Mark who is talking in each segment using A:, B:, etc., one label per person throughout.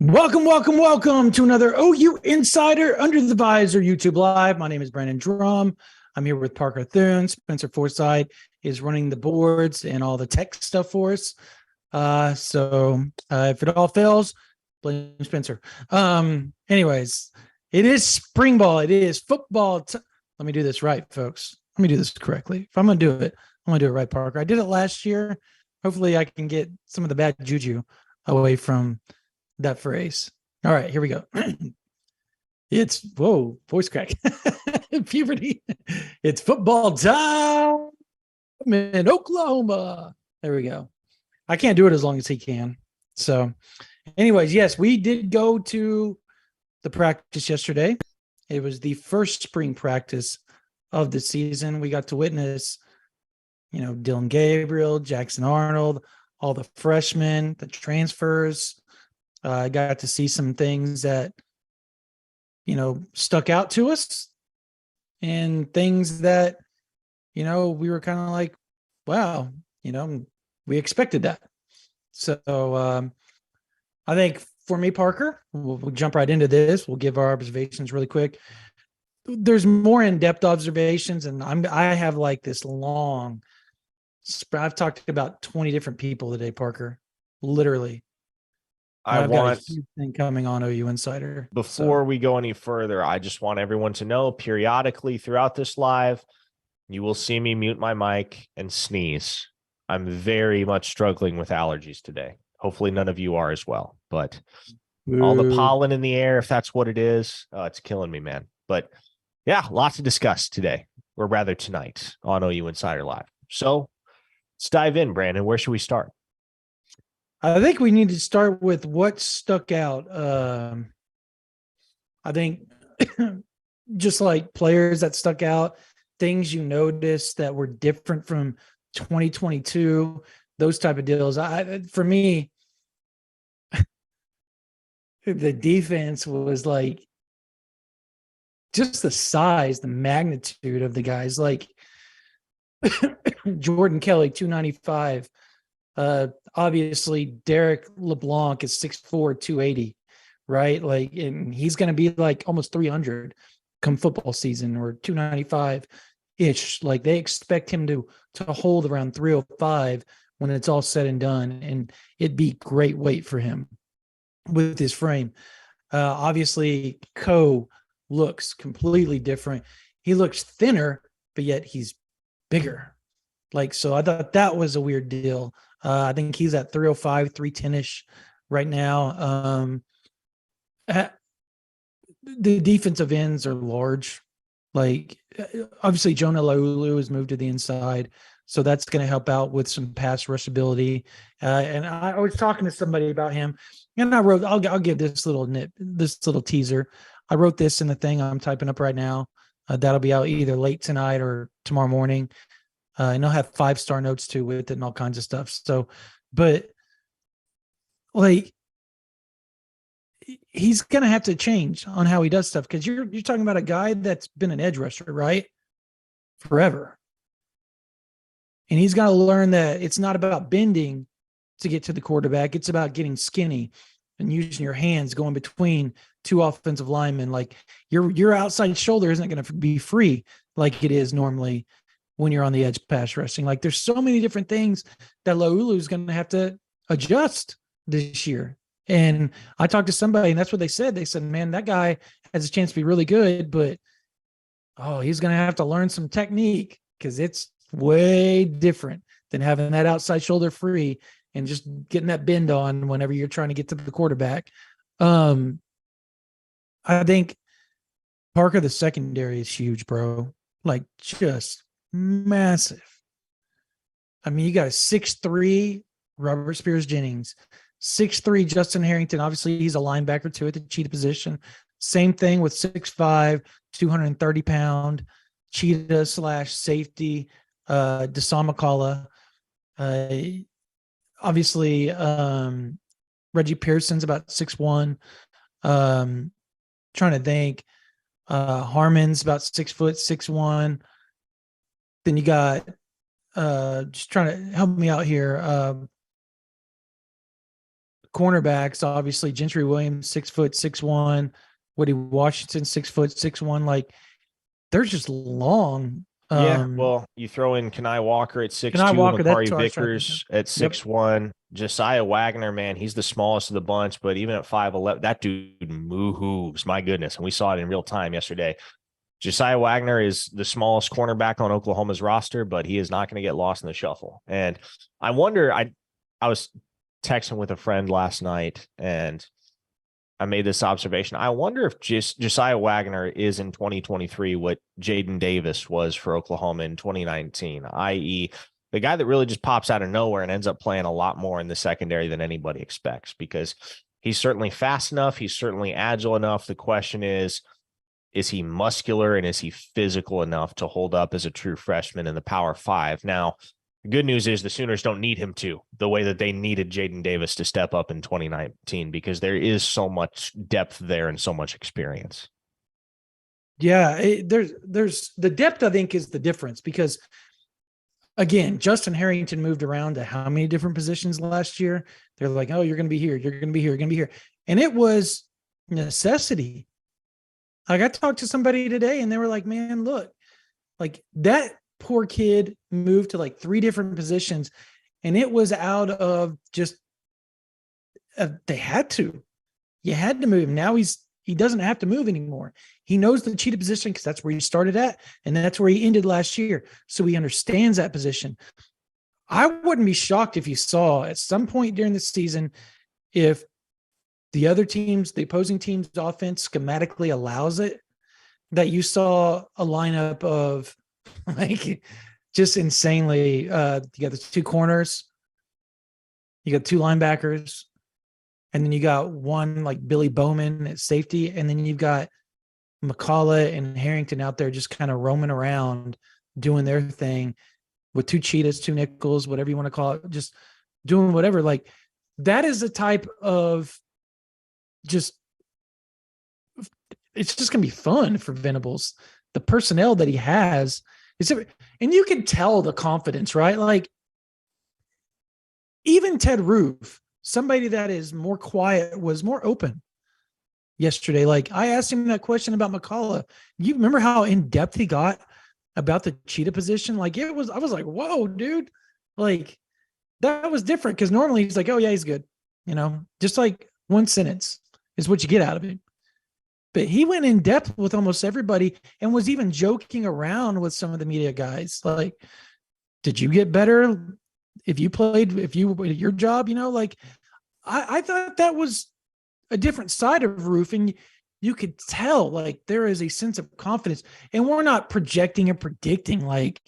A: Welcome to another OU Insider Under the Visor YouTube Live. My name is Brandon Drumm. I'm here with Parker Thune. Spencer Forsythe is running the boards and all the tech stuff for us. If it all fails, blame Spencer. Anyways, it is spring ball. It is football. Let me do this right, folks. Let me do this correctly. If I'm going to do it, I'm going to do it right, Parker. I did it last year. Hopefully I can get some of the bad juju away from that phrase. All right, here we go. It's voice crack. Puberty. It's football time in Oklahoma. There we go. I can't do it as long as he can. So, anyways, yes, we did go to the practice yesterday. It was the first spring practice of the season. We got to witness, Dylan Gabriel, Jackson Arnold, all the freshmen, the transfers. I got to see some things that, stuck out to us and things that, we were kind of like, wow, we expected that. So I think for me, Parker, we'll jump right into this. We'll give our observations really quick. There's more in-depth observations, and I have like this long, I've talked to about 20 different people today, Parker, literally. I've got a huge thing coming on OU Insider.
B: Before we go any further, I just want everyone to know periodically throughout this live, you will see me mute my mic and sneeze. I'm very much struggling with allergies today. Hopefully none of you are as well, but all the pollen in the air, if that's what it is, it's killing me, man. But yeah, lots to discuss today, or rather tonight on OU Insider Live. So let's dive in, Brandon. Where should we start?
A: I think we need to start with what stuck out. I think just like players that stuck out, things you noticed that were different from 2022, those type of deals. For me, the defense was like just the size, the magnitude of the guys. Like Jordan Kelly, 295. Obviously Derek LeBlanc is 6'4", 280, right? Like, and he's going to be like almost 300 come football season, or 295 ish. Like, they expect him to hold around 305 when it's all said and done. And it'd be great weight for him with his frame. Obviously Coe looks completely different. He looks thinner, but yet he's bigger. Like, so I thought that was a weird deal. I think he's at 305, 310-ish right now. The defensive ends are large. Like, obviously, Jonah Laulu has moved to the inside, so that's going to help out with some pass rush ability. And I was talking to somebody about him, and I wrote, I'll give this little teaser. I wrote this in the thing I'm typing up right now. That'll be out either late tonight or tomorrow morning. And I'll have 5-star notes too with it and all kinds of stuff. So, but like, he's going to have to change on how he does stuff, because you're talking about a guy that's been an edge rusher, right? Forever. And he's got to learn that it's not about bending to get to the quarterback. It's about getting skinny and using your hands going between two offensive linemen. Like, your outside shoulder isn't going to be free like it is normally when you're on the edge pass rushing. Like, there's so many different things that Laulu is going to have to adjust this year. And I talked to somebody, and that's what they said. They said, man, that guy has a chance to be really good, but he's going to have to learn some technique, because it's way different than having that outside shoulder free and just getting that bend on whenever you're trying to get to the quarterback. I think Parker, the secondary is huge, bro. Like, just massive. I mean, you got a 6'3" Robert Spears-Jennings, 6'3" Justin Harrington. Obviously, he's a linebacker too at the cheetah position. Same thing with 6'5", 230-pound cheetah / safety, Deshaun McCullough. Obviously, Reggie Pearson's about 6'1". Trying to think. Harmon's about 6 foot, 6'1". Then you got, just trying to help me out here, cornerbacks, obviously Gentry Williams, 6', 6'1", Woody Washington, 6', 6'1", like they're just long.
B: Yeah, well, you throw in Kenai Walker at 6'2",
A: Kenai Walker, that's
B: Makari
A: what I was trying to think of.
B: Vickers at
A: Yep.
B: 6'1", Josiah Wagner, man, he's the smallest of the bunch, but even at 5'11", that dude moves, my goodness. And we saw it in real time yesterday. Josiah Wagner is the smallest cornerback on Oklahoma's roster, but he is not going to get lost in the shuffle. And I wonder, I was texting with a friend last night, and I made this observation. I wonder if Josiah Wagner is in 2023 what Jaden Davis was for Oklahoma in 2019, i.e., the guy that really just pops out of nowhere and ends up playing a lot more in the secondary than anybody expects, because he's certainly fast enough. He's certainly agile enough. The question is he muscular and is he physical enough to hold up as a true freshman in the Power Five? Now, the good news is the Sooners don't need him to, the way that they needed Jaden Davis to step up in 2019, because there is so much depth there and so much experience.
A: Yeah, there's the depth, I think, is the difference, because again, Justin Harrington moved around to how many different positions last year? They're like, oh, you're going to be here, you're going to be here, you're going to be here. And it was necessity. Like, I talked to somebody today and they were like, man, look, like that poor kid moved to like 3 different positions, and it was out of just they had to. You had to move him. Now he doesn't have to move anymore. He knows the cheetah position because that's where he started at, and that's where he ended last year. So he understands that position. I wouldn't be shocked if you saw at some point during the season, if the other teams, the opposing team's offense schematically allows it, that you saw a lineup of like just insanely, you got the 2 corners, you got 2 linebackers, and then you got one like Billy Bowman at safety, and then you've got McCullough and Harrington out there just kind of roaming around doing their thing with 2 cheetahs, 2 nickels, whatever you want to call it, just doing whatever. Like, that is the type of just, it's just going to be fun for Venables. The personnel that he has is, and you can tell the confidence, right? Like, even Ted Roof, somebody that is more quiet, was more open yesterday. Like, I asked him that question about McCullough. You remember how in depth he got about the cheetah position? Like, I was like, whoa, dude. Like, that was different, because normally he's like, oh yeah, he's good. Just like one sentence is what you get out of it. But he went in depth with almost everybody and was even joking around with some of the media guys. Like, did you get better if you your job, like, I thought that was a different side of Roof, and you could tell like there is a sense of confidence, and we're not projecting and predicting like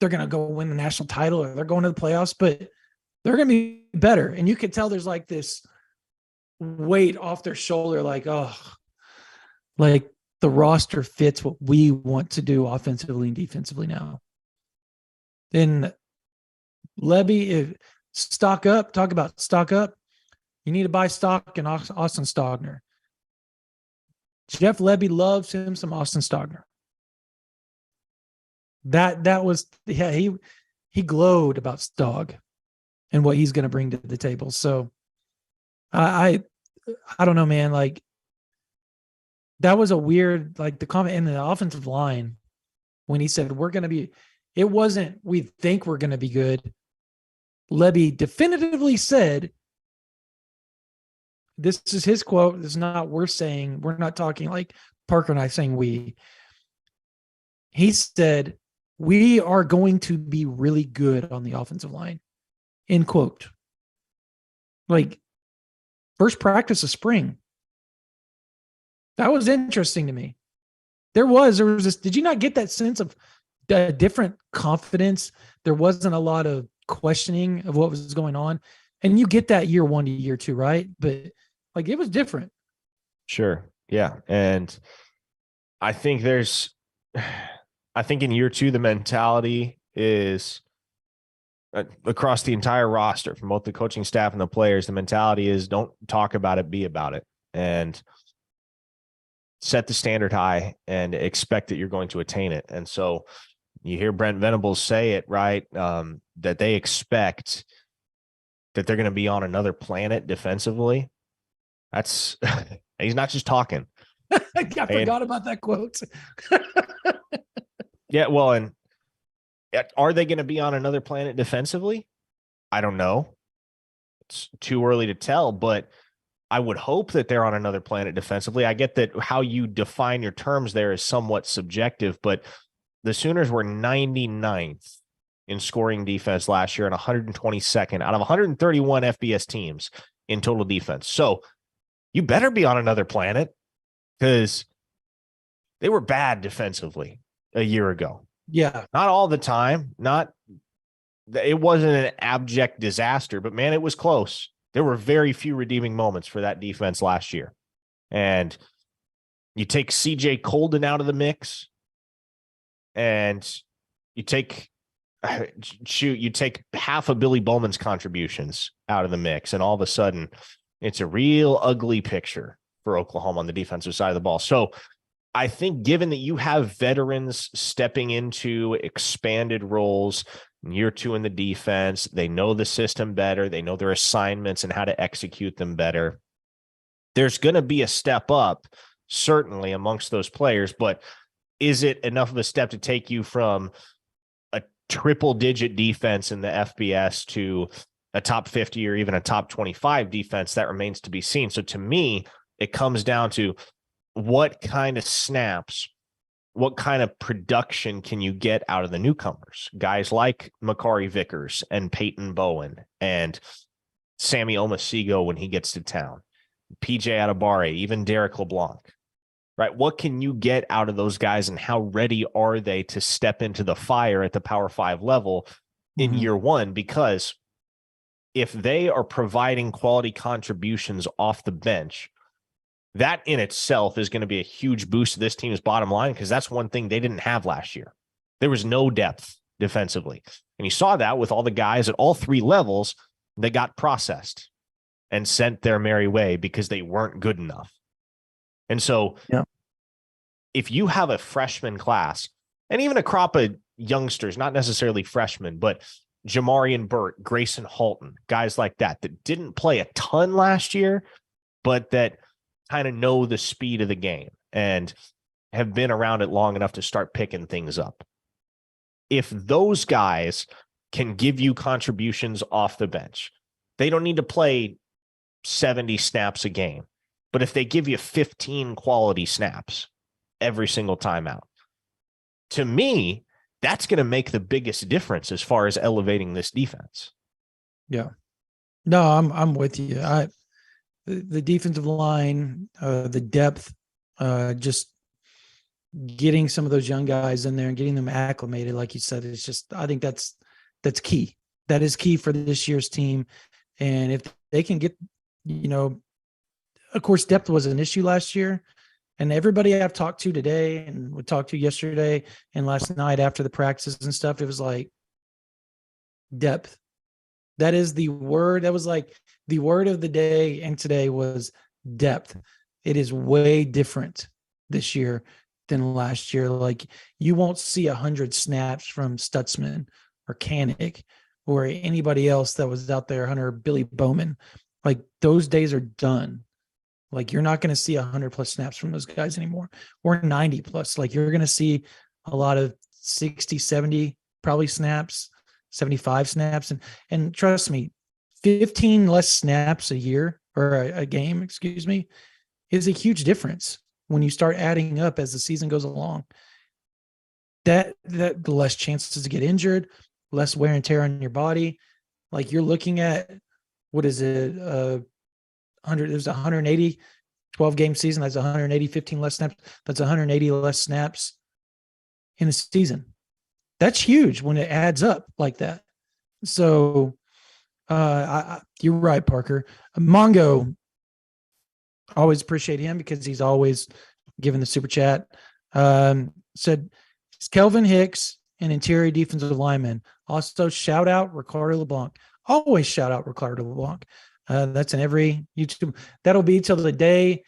A: they're going to go win the national title or they're going to the playoffs, but they're going to be better. And you could tell there's like this weight off their shoulder, like, oh, like the roster fits what we want to do offensively and defensively now. Then Lebby, if stock up, talk about stock up. You need to buy stock in Austin Stogner. Jeff Lebby loves him some Austin Stogner. That was, yeah, he glowed about Stog and what he's going to bring to the table. So I don't know, man. Like, that was a weird, like, the comment in the offensive line when he said, it wasn't, we think we're going to be good. Lebby definitively said, this is his quote. This is not, we're not talking like Parker and I saying we. He said, we are going to be really good on the offensive line. End quote. Like, first practice of spring. That was interesting to me. There was this, did you not get that sense of different confidence? There wasn't a lot of questioning of what was going on. And you get that year 1 to year 2, right? But like, it was different.
B: Sure. Yeah. And I think in year 2, the mentality is across the entire roster from both the coaching staff and the players. The mentality is don't talk about it, be about it, and set the standard high and expect that you're going to attain it. And so you hear Brent Venables say it, right? That they expect that they're going to be on another planet defensively. That's he's not just talking.
A: I forgot about that quote.
B: Yeah, well, and are they going to be on another planet defensively? I don't know. It's too early to tell, but I would hope that they're on another planet defensively. I get that how you define your terms there is somewhat subjective, but the Sooners were 99th in scoring defense last year and 122nd out of 131 FBS teams in total defense. So you better be on another planet because they were bad defensively a year ago.
A: Yeah.
B: Not all the time. It wasn't an abject disaster, but man, it was close. There were very few redeeming moments for that defense last year. And you take CJ Colden out of the mix and you take half of Billy Bowman's contributions out of the mix. And all of a sudden it's a real ugly picture for Oklahoma on the defensive side of the ball. So I think given that you have veterans stepping into expanded roles in year 2 in the defense, they know the system better. They know their assignments and how to execute them better. There's going to be a step up, certainly amongst those players, but is it enough of a step to take you from a triple-digit defense in the FBS to a top 50 or even a top 25 defense? That remains to be seen. So to me, it comes down to what kind of snaps, what kind of production can you get out of the newcomers? Guys like Makari Vickers and Peyton Bowen and Sammy Omasigo when he gets to town, PJ Atabare, even Derek LeBlanc, right? What can you get out of those guys and how ready are they to step into the fire at the Power 5 level in year 1? Because if they are providing quality contributions off the bench, that in itself is going to be a huge boost to this team's bottom line, because that's one thing they didn't have last year. There was no depth defensively. And you saw that with all the guys at all 3 levels that got processed and sent their merry way because they weren't good enough. And so if you have a freshman class and even a crop of youngsters, not necessarily freshmen, but Jamarian Burt, Grayson Halton, guys like that didn't play a ton last year, but that kind of know the speed of the game and have been around it long enough to start picking things up. If those guys can give you contributions off the bench, they don't need to play 70 snaps a game, but if they give you 15 quality snaps every single time out, to me, that's going to make the biggest difference as far as elevating this defense.
A: Yeah. No, I'm with you. The defensive line, the depth, just getting some of those young guys in there and getting them acclimated, like you said, it's just, I think that's key. That is key for this year's team. And if they can get, of course, depth was an issue last year. And everybody I've talked to today and we talked to yesterday and last night after the practices and stuff, it was like depth. That is the word. That was like the word of the day. And today was depth. It is way different this year than last year. Like you won't see 100 snaps from Stutzman or Kanik or anybody else that was out there, Hunter, Billy Bowman. Like those days are done. Like you're not going to see 100+ snaps from those guys anymore, or 90+. Like you're going to see a lot of 60, 70 probably snaps, 75 snaps. And trust me, 15 less snaps a year or a game, excuse me, is a huge difference when you start adding up as the season goes along. That the less chances to get injured, less wear and tear on your body. Like you're looking at, what is it? 100, there's 180 12-game season. That's 180, 15 less snaps. That's 180 less snaps in a season. That's huge when it adds up like that. So you're right, Parker. Mongo, always appreciate him because he's always giving the super chat. Said, it's Kelvin Hicks, an interior defensive lineman. Also, shout out Ricardo LeBlanc. Always shout out Ricardo LeBlanc. That's in every YouTube. That'll be till the day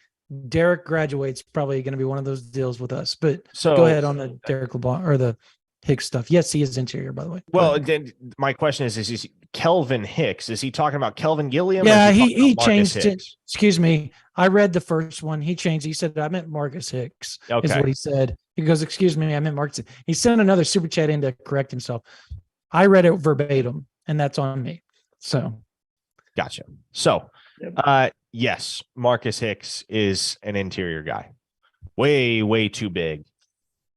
A: Derek graduates. Probably going to be one of those deals with us. But
B: so
A: go ahead on the Derek LeBlanc or the Hicks stuff. Yes, he is interior, by the way.
B: Well, then my question is Kelvin Hicks? Is he talking about Kelvin Gilliam? Or is
A: Yeah,
B: he talking
A: he
B: about Marcus
A: changed it.
B: Hicks?
A: Excuse me. I read the first one. He changed. He said, I meant Marcus Hicks, is
B: Okay.
A: what he said. He goes, excuse me, I meant Marcus. He sent another super chat in to correct himself. I read it verbatim, and that's on me. So,
B: Gotcha. So, yes, Marcus Hicks is an interior guy. Way, way too big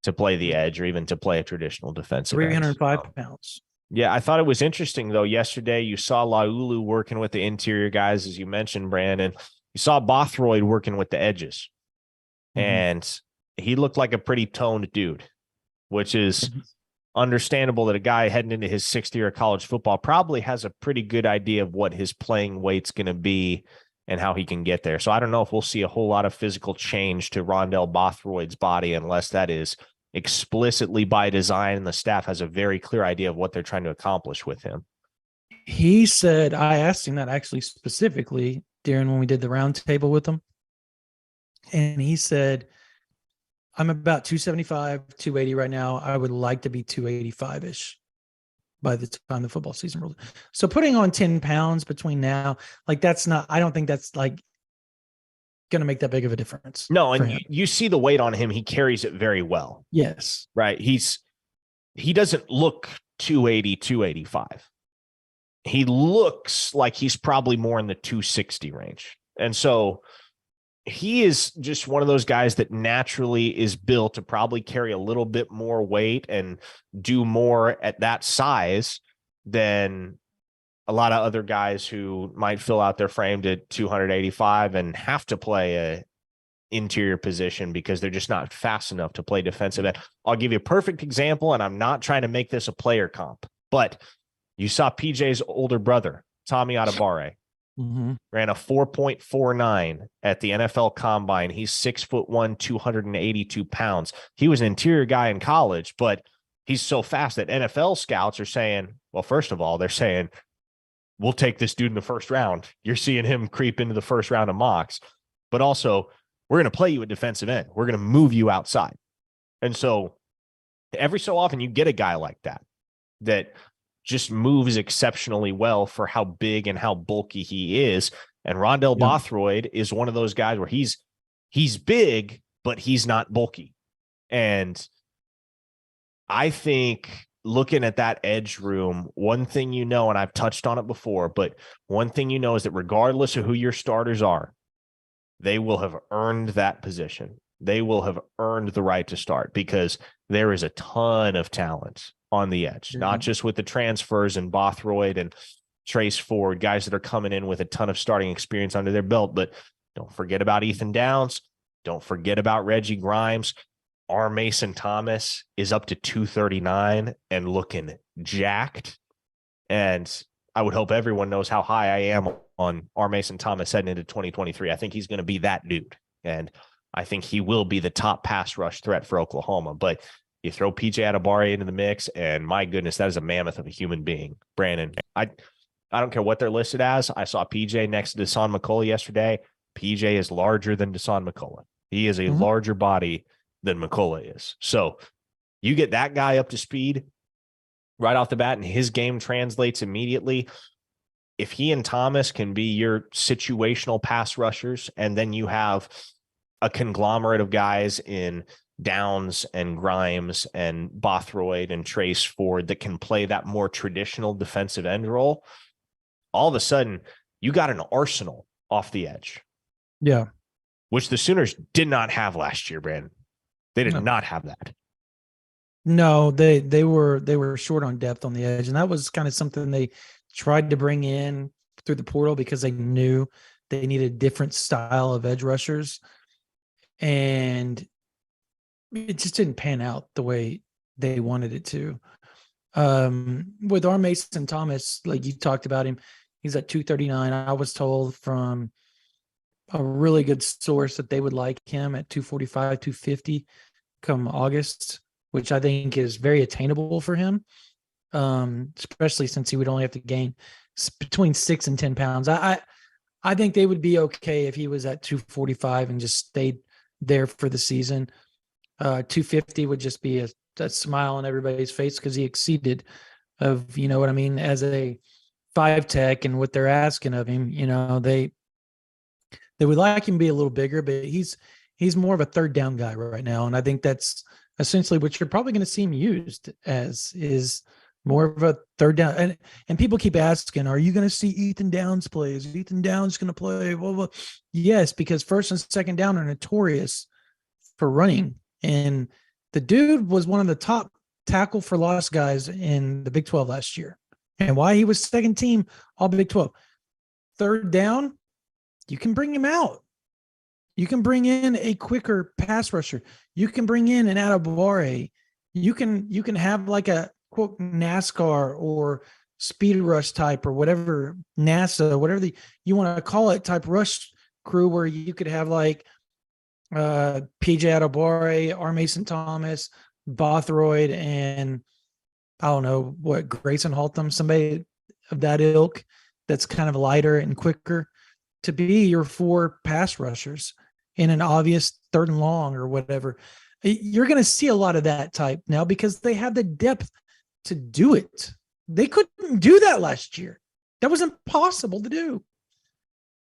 B: to play the edge or even to play a traditional defensive end.
A: 305 pounds.
B: Yeah, I thought it was interesting, though. Yesterday, you saw Laulu working with the interior guys, as you mentioned, Brandon. You saw Bothroyd working with the edges. And he looked like a pretty toned dude, which is understandable that a guy heading into his sixth year of college football probably has a pretty good idea of what his playing weight's going to be and how he can get there. So I don't know if we'll see a whole lot of physical change to Rondell Bothroyd's body unless that is explicitly by design and the staff has a very clear idea of what they're trying to accomplish with him.
A: He said, I asked him that actually specifically during when we did the round table with him. And he said, I'm about 275, 280 right now. I would like to be 285-ish by the time the football season rolls. So putting on 10 pounds between now, like that's not, I don't think that's like going to make that big of a difference.
B: No, and you see the weight on him. He carries it very well.
A: Yes.
B: Right. He doesn't look 280, 285. He looks like he's probably more in the 260 range. And so he is just one of those guys that naturally is built to probably carry a little bit more weight and do more at that size than a lot of other guys who might fill out their frame to 285 and have to play a interior position because they're just not fast enough to play defensive end. I'll give you a perfect example, and I'm not trying to make this a player comp, but you saw PJ's older brother, Tommy Adebawore, ran a 4.49 at the NFL Combine. He's 6'1", 282 pounds. He was an interior guy in college, but he's so fast that NFL scouts are saying, well, first of all, they're saying, we'll take this dude in the first round. You're seeing him creep into the first round of mocks, but also we're going to play you at defensive end. We're going to move you outside. And so every so often you get a guy like that just moves exceptionally well for how big and how bulky he is. And Rondell Bothroyd is one of those guys where he's big, but he's not bulky. And I think looking at that edge room, one thing you know, and I've touched on it before, but one thing you know is that regardless of who your starters are, they will have earned that position. They will have earned the right to start because there is a ton of talent on the edge, not just with the transfers and Bothroyd and Trace Ford, guys that are coming in with a ton of starting experience under their belt. But don't forget about Ethan Downs. Don't forget about Reggie Grimes. R. Mason Thomas is up to 239 and looking jacked. And I would hope everyone knows how high I am on R. Mason Thomas heading into 2023. I think he's going to be that dude. And I think he will be the top pass rush threat for Oklahoma. But you throw PJ Adebawore into the mix, and my goodness, that is a mammoth of a human being. Brandon, I don't care what they're listed as. I saw PJ next to Deshaun McCullough yesterday. PJ is larger than Deshaun McCullough. He is a larger body than McCullough is. So you get that guy up to speed right off the bat, and his game translates immediately. If he and Thomas can be your situational pass rushers, and then you have a conglomerate of guys in Downs and Grimes and Bothroyd and Trace Ford that can play that more traditional defensive end role, all of a sudden you got an arsenal off the edge.
A: Yeah.
B: Which the Sooners did not have last year, Brandon. They did not have that.
A: No, they were short on depth on the edge. And that was kind of something they tried to bring in through the portal because they knew they needed a different style of edge rushers. And it just didn't pan out the way they wanted it to. With R. Mason Thomas, like you talked about him, he's at 239. I was told from a really good source that they would like him at 245, 250 come August, which I think is very attainable for him, especially since he would only have to gain between 6 and 10 pounds. I think they would be okay if he was at 245 and just stayed there for the season. 250 would just be that smile on everybody's face because he exceeded of, you know what I mean, as a 5 tech and what they're asking of him. You know, they would like him to be a little bigger, but he's more of a third down guy right now. And I think that's essentially what you're probably going to see him used as, is more of a third down. And people keep asking, are you going to see Ethan Downs play? Is Ethan Downs going to play? Well, yes, because first and second down are notorious for running. And the dude was one of the top tackle for loss guys in the Big 12 last year. And why he was second team all Big 12. Third down, you can bring him out. You can bring in a quicker pass rusher. You can bring in an Adebawore. You can have like a quote NASCAR or speed rush type or whatever, NASA, whatever you want to call it, type rush crew, where you could have like PJ Adebawore, R. Mason Thomas, Bothroyd, and I don't know what, Grayson Haltham, somebody of that ilk that's kind of lighter and quicker to be your 4 pass rushers in an obvious third and long or whatever. You're going to see a lot of that type now because they have the depth to do it. They couldn't do that last year. That was impossible to do.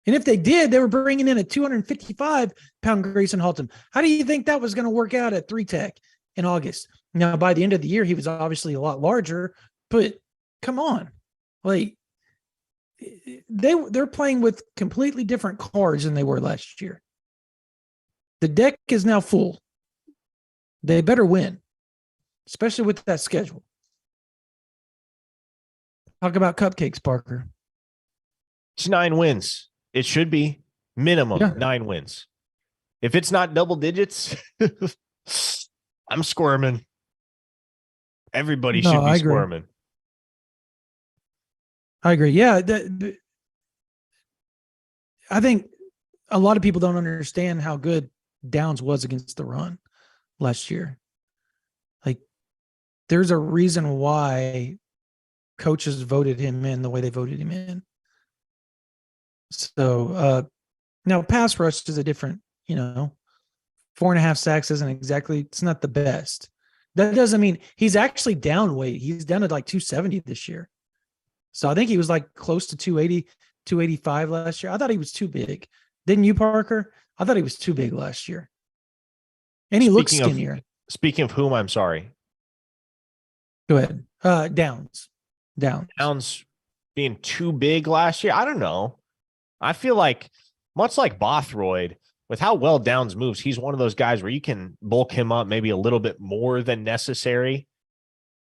A: And if they did, they were bringing in a 255-pound Grayson Halton. How do you think that was going to work out at 3-tech in August? Now, by the end of the year, he was obviously a lot larger, but come on. Like, they're playing with completely different cards than they were last year. The deck is now full. They better win, especially with that schedule. Talk about cupcakes, Parker.
B: It's 9 wins. It should be minimum 9 wins. If it's not double digits, I'm squirming. Everybody should be squirming.
A: I agree. Yeah. I think a lot of people don't understand how good Downs was against the run last year. Like, there's a reason why coaches voted him in the way they voted him in. So now pass rush is a different, 4.5 sacks isn't exactly, it's not the best. That doesn't mean he's actually down weight. He's down at like 270 this year. So I think he was like close to 280, 285 last year. I thought he was too big. Didn't you, Parker? I thought he was too big last year. And he looks skinnier.
B: Speaking of whom, I'm sorry.
A: Go ahead. Downs
B: being too big last year. I don't know. I feel like, much like Bothroyd, with how well Downs moves, he's one of those guys where you can bulk him up maybe a little bit more than necessary,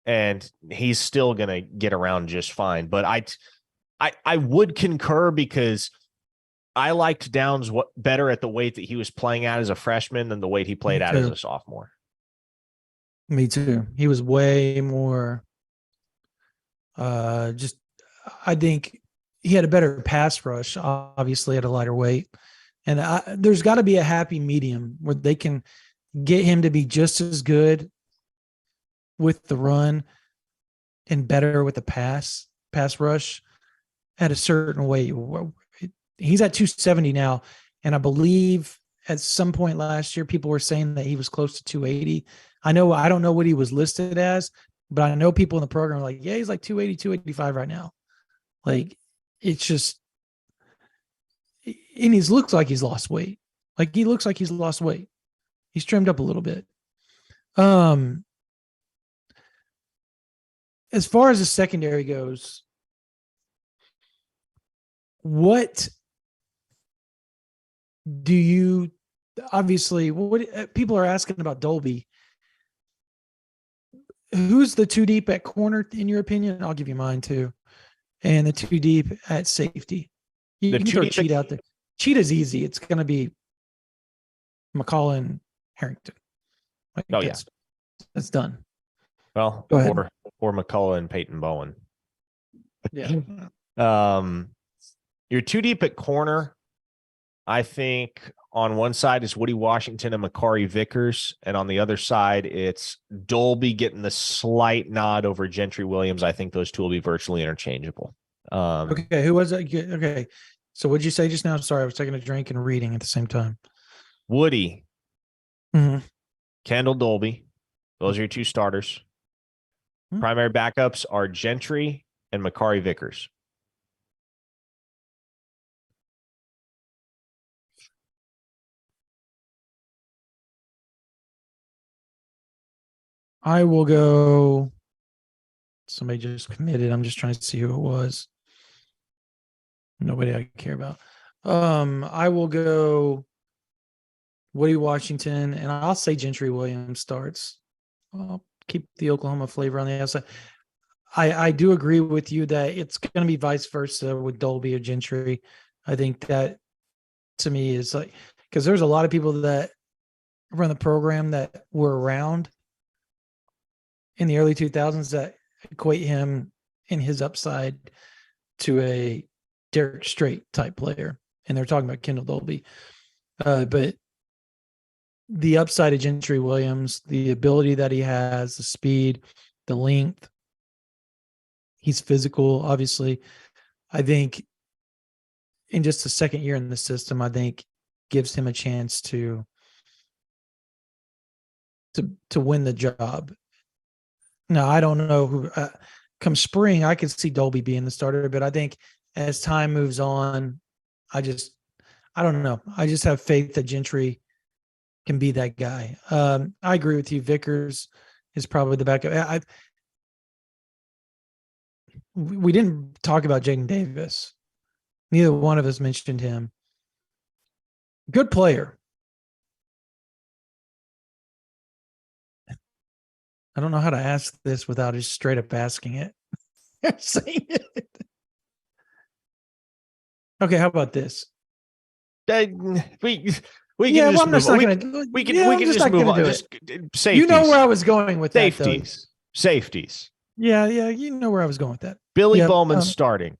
B: and he's still going to get around just fine. But I would concur, because I liked Downs better at the weight that he was playing at as a freshman than the weight he played at as a sophomore.
A: Me too. He was way more I think he had a better pass rush, obviously at a lighter weight. And there's got to be a happy medium where they can get him to be just as good with the run and better with the pass rush at a certain weight. He's at 270 now. And I believe at some point last year, people were saying that he was close to 280. I don't know what he was listed as, but I know people in the program are like, yeah, he's like 280, 285 right now. Like, it's just, and he looks like he's lost weight. Like, he looks like he's lost weight. He's trimmed up a little bit. As far as the secondary goes, what do you, obviously, what people are asking about Dolby. Who's the 2 deep at corner, in your opinion? I'll give you mine too. And the 2 deep at safety. You can throw Cheat out there. Cheat is easy. It's going to be McCall and Harrington. Like, that's done.
B: Well, or McCullough and Peyton Bowen.
A: Yeah.
B: You're 2 deep at corner. I think on one side is Woody Washington and Makari Vickers, and on the other side it's Dolby getting the slight nod over Gentry Williams. I think those two will be virtually interchangeable.
A: Okay, who was it? Okay, so what'd you say just now? Sorry, I was taking a drink and reading at the same time.
B: Woody, Kendall Dolby. Those are your two starters.
A: Hmm.
B: Primary backups are Gentry and Makari Vickers.
A: I will go. Somebody just committed. I'm just trying to see who it was. Nobody I care about. I will go Woody Washington, and I'll say Gentry Williams starts. I'll keep the Oklahoma flavor on the outside. I do agree with you that it's going to be vice versa with Dolby or Gentry. I think that to me is like, because there's a lot of people that run the program that were around in the early 2000s that equate him in his upside to a Derek Strait type player. And they're talking about Kendall Dolby. But the upside of Gentry Williams, the ability that he has, the speed, the length, he's physical, obviously. I think in just the second year in the system, I think gives him a chance to win the job. Now, I don't know who come spring, I could see Dolby being the starter, but I think as time moves on, I don't know. I just have faith that Gentry can be that guy. I agree with you. Vickers is probably the backup. We didn't talk about Jaden Davis. Neither one of us mentioned him. Good player. I don't know how to ask this without just straight up asking it. Saying it. Okay, how about this?
B: We can
A: Yeah, well,
B: just
A: I'm
B: move
A: just
B: on.
A: not going to.
B: We can
A: I'm
B: just move on.
A: do
B: Just
A: it.
B: safeties.
A: You know where I was going with that, though.
B: Safeties.
A: Yeah, you know where I was going with that.
B: Billy
A: Yep,
B: Bowman's starting.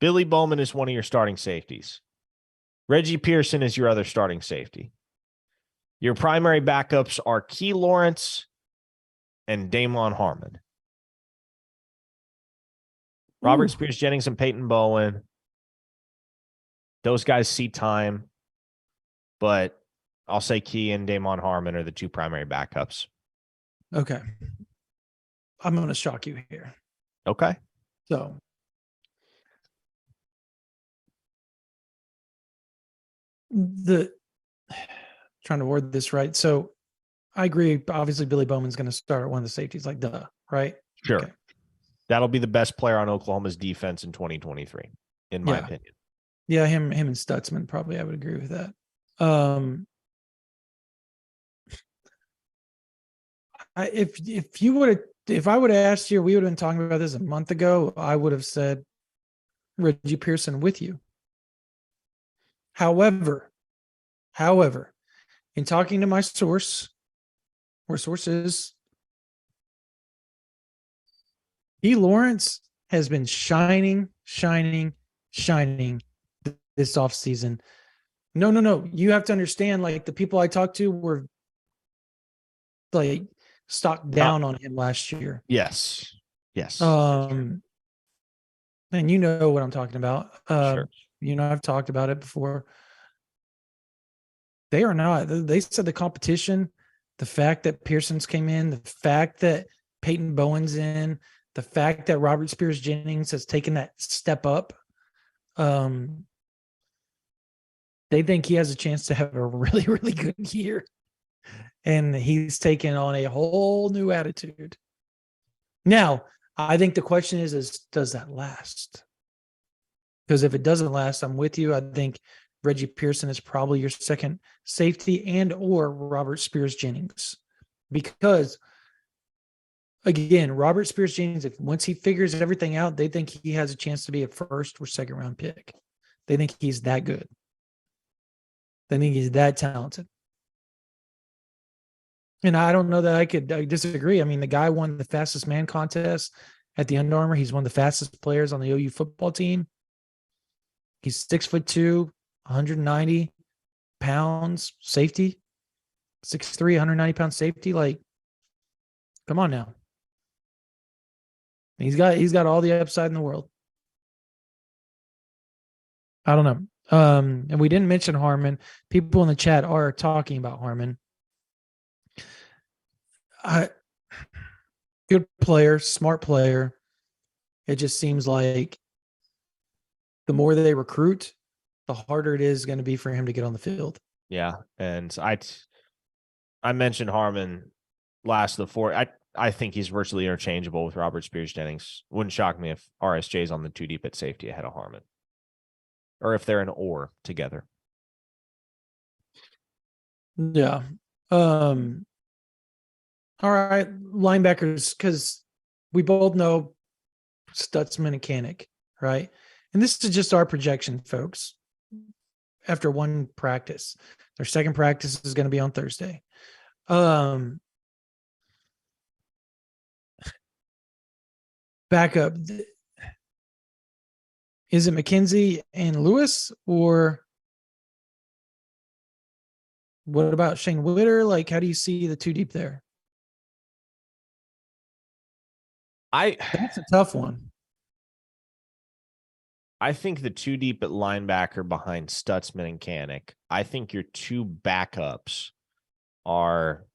B: Billy Bowman is one of your starting safeties. Reggie Pearson is your other starting safety. Your primary backups are Key Lawrence and Damon Harmon. Robert Spears Jennings and Peyton Bowen. Those guys see time, but I'll say Key and Damon Harmon are the two primary backups.
A: Okay. I'm going to shock you here.
B: Okay.
A: So, trying to word this right. So, I agree. Obviously, Billy Bowman's going to start at one of the safeties, like duh, right?
B: Sure.
A: Okay.
B: That'll be the best player on Oklahoma's defense in 2023, in my opinion.
A: Yeah, him and Stutzman probably. I would agree with that. If I would have asked you, we would have been talking about this a month ago. I would have said Reggie Pearson with you. However, in talking to my source, or sources, E. Lawrence has been shining this offseason. No. You have to understand, like, the people I talked to were like stocked down on him last year.
B: Yes.
A: And you know what I'm talking about.
B: Sure.
A: I've talked about it before. They are not. They said the competition, the fact that Pearson's came in, the fact that Peyton Bowen's in, the fact that Robert Spears Jennings has taken that step up. They think he has a chance to have a really, really good year. And he's taken on a whole new attitude. Now, I think the question is does that last? Because if it doesn't last, I'm with you. I think Reggie Pearson is probably your second safety and or Robert Spears Jennings. Because, again, Robert Spears Jennings, once he figures everything out, they think he has a chance to be a first or second round pick. They think he's that good. They think he's that talented. And I don't know that I could disagree. I mean, the guy won the fastest man contest at the Under Armour. He's one of the fastest players on the OU football team. He's 6'2", 190 pounds safety, 6'3", 190 pound safety. Like, come on now. He's got all the upside in the world. I don't know. And we didn't mention Harmon. People in the chat are talking about Harmon. Good player, smart player. It just seems like the more they recruit, the harder it is going to be for him to get on the field.
B: Yeah, and I mentioned Harmon last of the four. I think he's virtually interchangeable with Robert Spears Jennings. Wouldn't shock me if RSJ's on the 2 deep at safety ahead of Harmon, or if they're an or together.
A: Yeah. All right, linebackers, because we both know Stutzman and Kanik, right? And this is just our projection, folks. After one practice, their second practice is going to be on Thursday. Backup, is it McKenzie and Lewis, or what about Shane Witter? Like, how do you see the 2 deep there? That's a tough one.
B: I think the 2 deep at linebacker behind Stutzman and Kanik. I think your 2 backups are.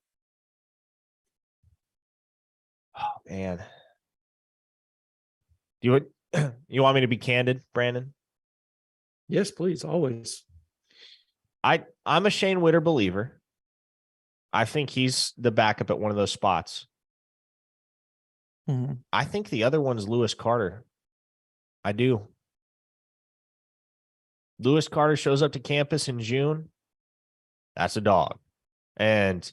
B: Oh man, you want me to be candid, Brandon?
A: Yes, please, always.
B: I'm a Shane Witter believer. I think he's the backup at one of those spots.
A: Mm-hmm.
B: I think the other one's Lewis Carter. I do. Lewis Carter shows up to campus in June. That's a dog. And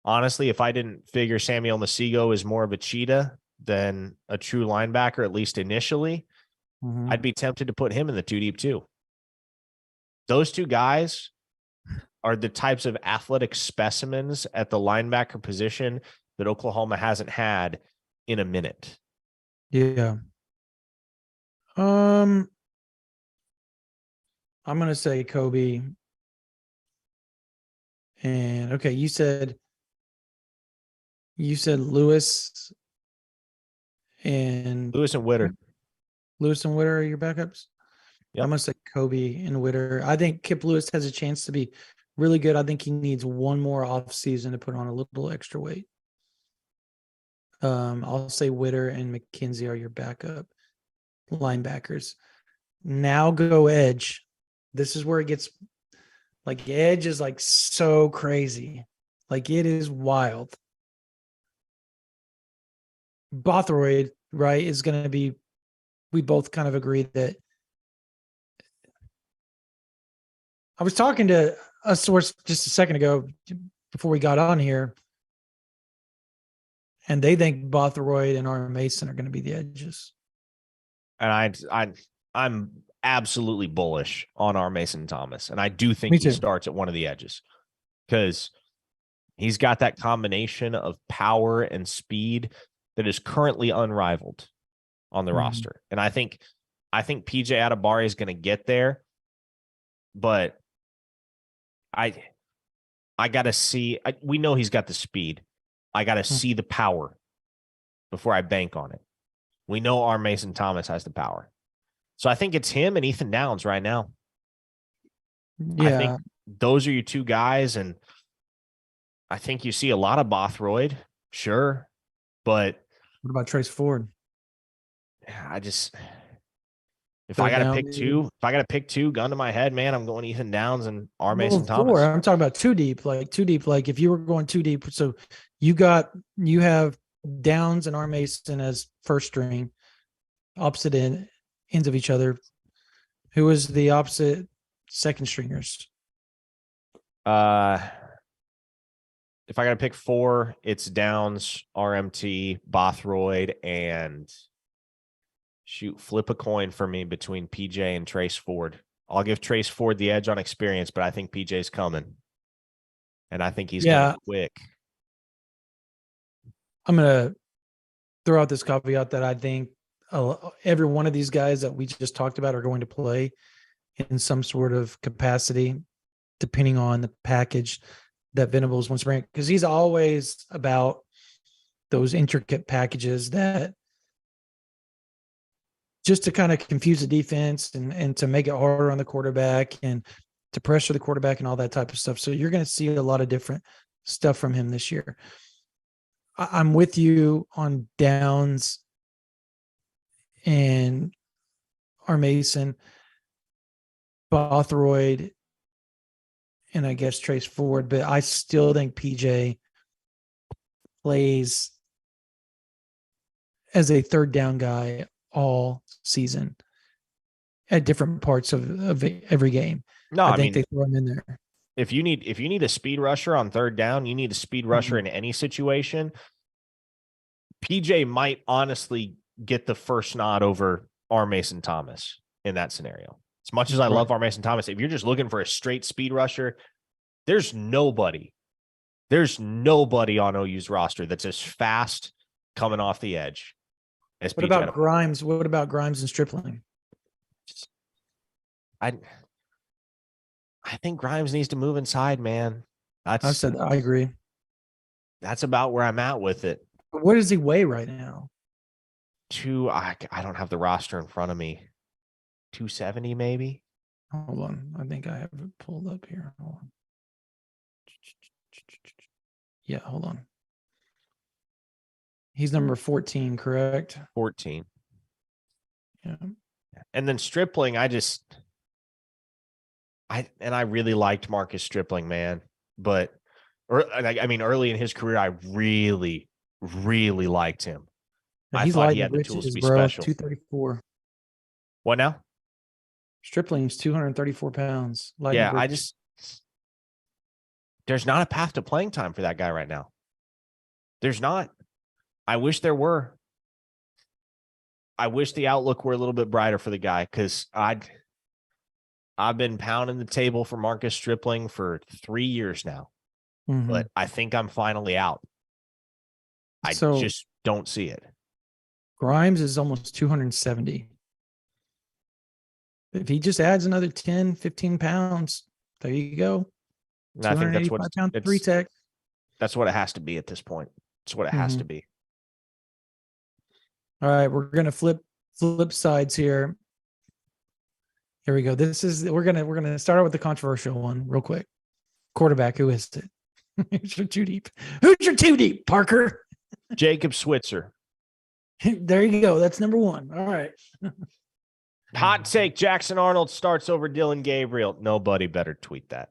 B: honestly, if I didn't figure Samuel Masigo is more of a cheetah than a true linebacker, at least initially, I'd be tempted to put him in the 2 deep too. Those 2 guys are the types of athletic specimens at the linebacker position that Oklahoma hasn't had in a minute.
A: Yeah. I'm going to say Kobe. And okay, you said Lewis and
B: Witter.
A: Lewis and Witter are your backups.
B: Yep.
A: I'm going to say Kobe and Witter. I think Kip Lewis has a chance to be really good. I think he needs one more off season to put on a little extra weight. I'll say Witter and McKenzie are your backup linebackers. Now go edge. This is where it gets like edge is like so crazy. Like it is wild. Bothroyd, right, is going to be, we both kind of agree that. I was talking to a source just a second ago before we got on here, and they think Bothroyd and R. Mason are going to be the edges.
B: And I'm absolutely bullish on R. Mason Thomas, and I do think he starts at one of the edges because he's got that combination of power and speed that is currently unrivaled on the roster. And I think PJ Adebawore is going to get there, but I got to see. We know he's got the speed. I got to see the power before I bank on it. We know R. Mason Thomas has the power. So I think it's him and Ethan Downs right now.
A: Yeah.
B: I think those are your 2 guys, and I think you see a lot of Bothroyd, sure, but
A: what about Trace Ford?
B: If I got to pick 2, gun to my head, man, I'm going Ethan Downs and R. Mason Thomas.
A: I'm talking about 2 deep, like if you were going 2 deep, so you have Downs and R. Mason as first string, opposite ends of each other. Who is the opposite second stringers?
B: If I got to pick 4, it's Downs, RMT, Bothroyd, and flip a coin for me between PJ and Trace Ford. I'll give Trace Ford the edge on experience, but I think PJ's coming. And I think he's coming quick.
A: I'm going to throw out this caveat that I think every one of these guys that we just talked about are going to play in some sort of capacity, depending on the package that Venables wants to bring. Because he's always about those intricate packages that just to kind of confuse the defense and to make it harder on the quarterback and to pressure the quarterback and all that type of stuff. So you're going to see a lot of different stuff from him this year. I'm with you on Downs and Armason, Bothroyd, and I guess Trace Ford, but I still think PJ plays as a third down guy all season at different parts of every game.
B: No,
A: I
B: I
A: think
B: mean,
A: they throw him in there.
B: if you need a speed rusher on third down, you need a speed rusher in any situation. PJ might honestly get the first nod over R. Mason Thomas in that scenario. As much as I love R. Mason Thomas, if you're just looking for a straight speed rusher, there's nobody on OU's roster that's as fast coming off the edge as
A: What
B: PJ.
A: about Grimes? What about Grimes and Stripling?
B: I think Grimes needs to move inside, man.
A: I agree.
B: That's about where I'm at with it.
A: What does he weigh right now?
B: I don't have the roster in front of me. 270 maybe.
A: Hold on. I think I have it pulled up here. Hold on. Yeah, hold on. He's number 14, correct?
B: 14.
A: Yeah.
B: And then Stripling, I really liked Marcus Stripling, man. But early in his career, I really, really liked him.
A: And
B: I thought he had the tools to be special.
A: 234.
B: What now?
A: Stripling's 234 pounds.
B: Yeah, there's not a path to playing time for that guy right now. There's not. I wish there were. I wish the outlook were a little bit brighter for the guy, because I've been pounding the table for Marcus Stripling for 3 years now. But I think I'm finally out. I just don't see it.
A: Grimes is almost 270. If he just adds another 10, 15 pounds, there you go.
B: And I think that's what
A: pound three tech.
B: That's what it has to be at this point. It's what it has to be.
A: All right, we're gonna flip sides here. Here we go. We're gonna start out with the controversial one real quick. Quarterback, who is it? Who's your two deep? Who's your two deep, Parker?
B: Jacob Switzer.
A: There you go. That's number one. All right.
B: Hot take: Jackson Arnold starts over Dylan Gabriel. Nobody better tweet that.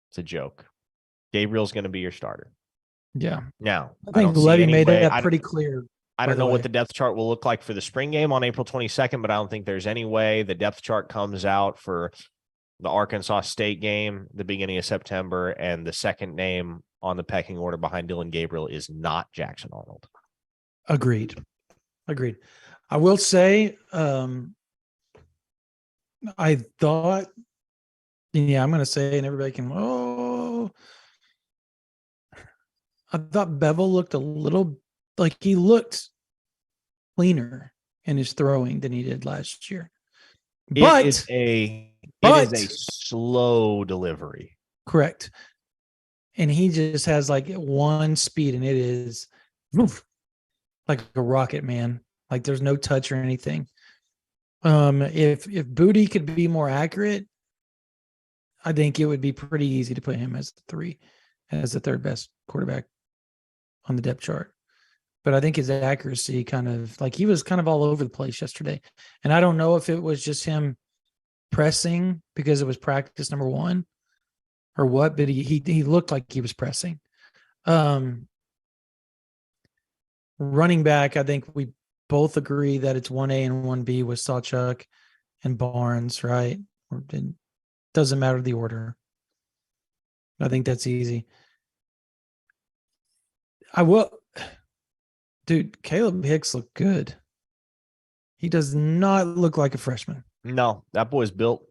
B: It's a joke. Gabriel's going to be your starter.
A: Yeah.
B: Now,
A: I think Levy made that pretty clear.
B: I don't know what the depth chart will look like for the spring game on April 22nd, but I don't think there's any way the depth chart comes out for the Arkansas State game, the beginning of September, and the second name on the pecking order behind Dylan Gabriel is not Jackson Arnold.
A: Agreed. I will say, I thought, I'm going to say, and everybody can, I thought Bevel looked a little like he looked cleaner in his throwing than he did last year. But
B: it is a slow delivery.
A: Correct. And he just has like one speed, and it is like a rocket, man. Like there's no touch or anything. If Booty could be more accurate, I think it would be pretty easy to put him as the third best quarterback on the depth chart. But I think his accuracy he was kind of all over the place yesterday. And I don't know if it was just him pressing because it was practice number one or what, but he looked like he was pressing. Running back, I think we both agree that it's 1A and 1B with Sawchuk and Barnes, right? It doesn't matter the order. I think that's easy. Dude, Caleb Hicks looked good. He does not look like a freshman.
B: No, that boy's built.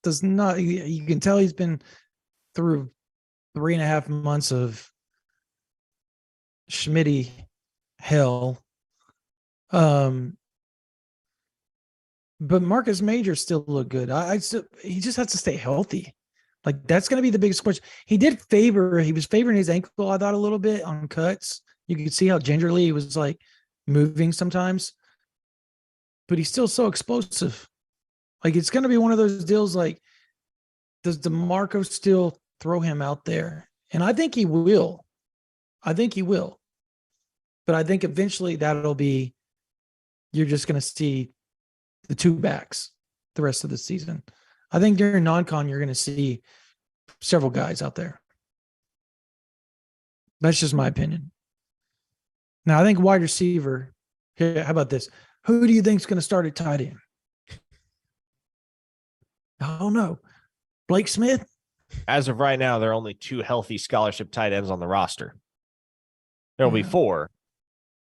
A: Does not. You can tell he's been through 3.5 months of Schmitty hell. But Marcus Major still look good. He just has to stay healthy. Like that's going to be the biggest question. He was favoring his ankle, I thought, a little bit on cuts. You could see how gingerly he was like moving sometimes, but he's still so explosive. Like it's going to be one of those deals. Like, does DeMarco still throw him out there? And I think he will. I think he will. But I think eventually that'll be, you're just going to see the two backs the rest of the season. I think during non-con, you're going to see several guys out there. That's just my opinion. Now, I think wide receiver, here, how about this? Who do you think is going to start at tight end? I don't know. Blake Smith?
B: As of right now, there are only 2 healthy scholarship tight ends on the roster. There'll be 4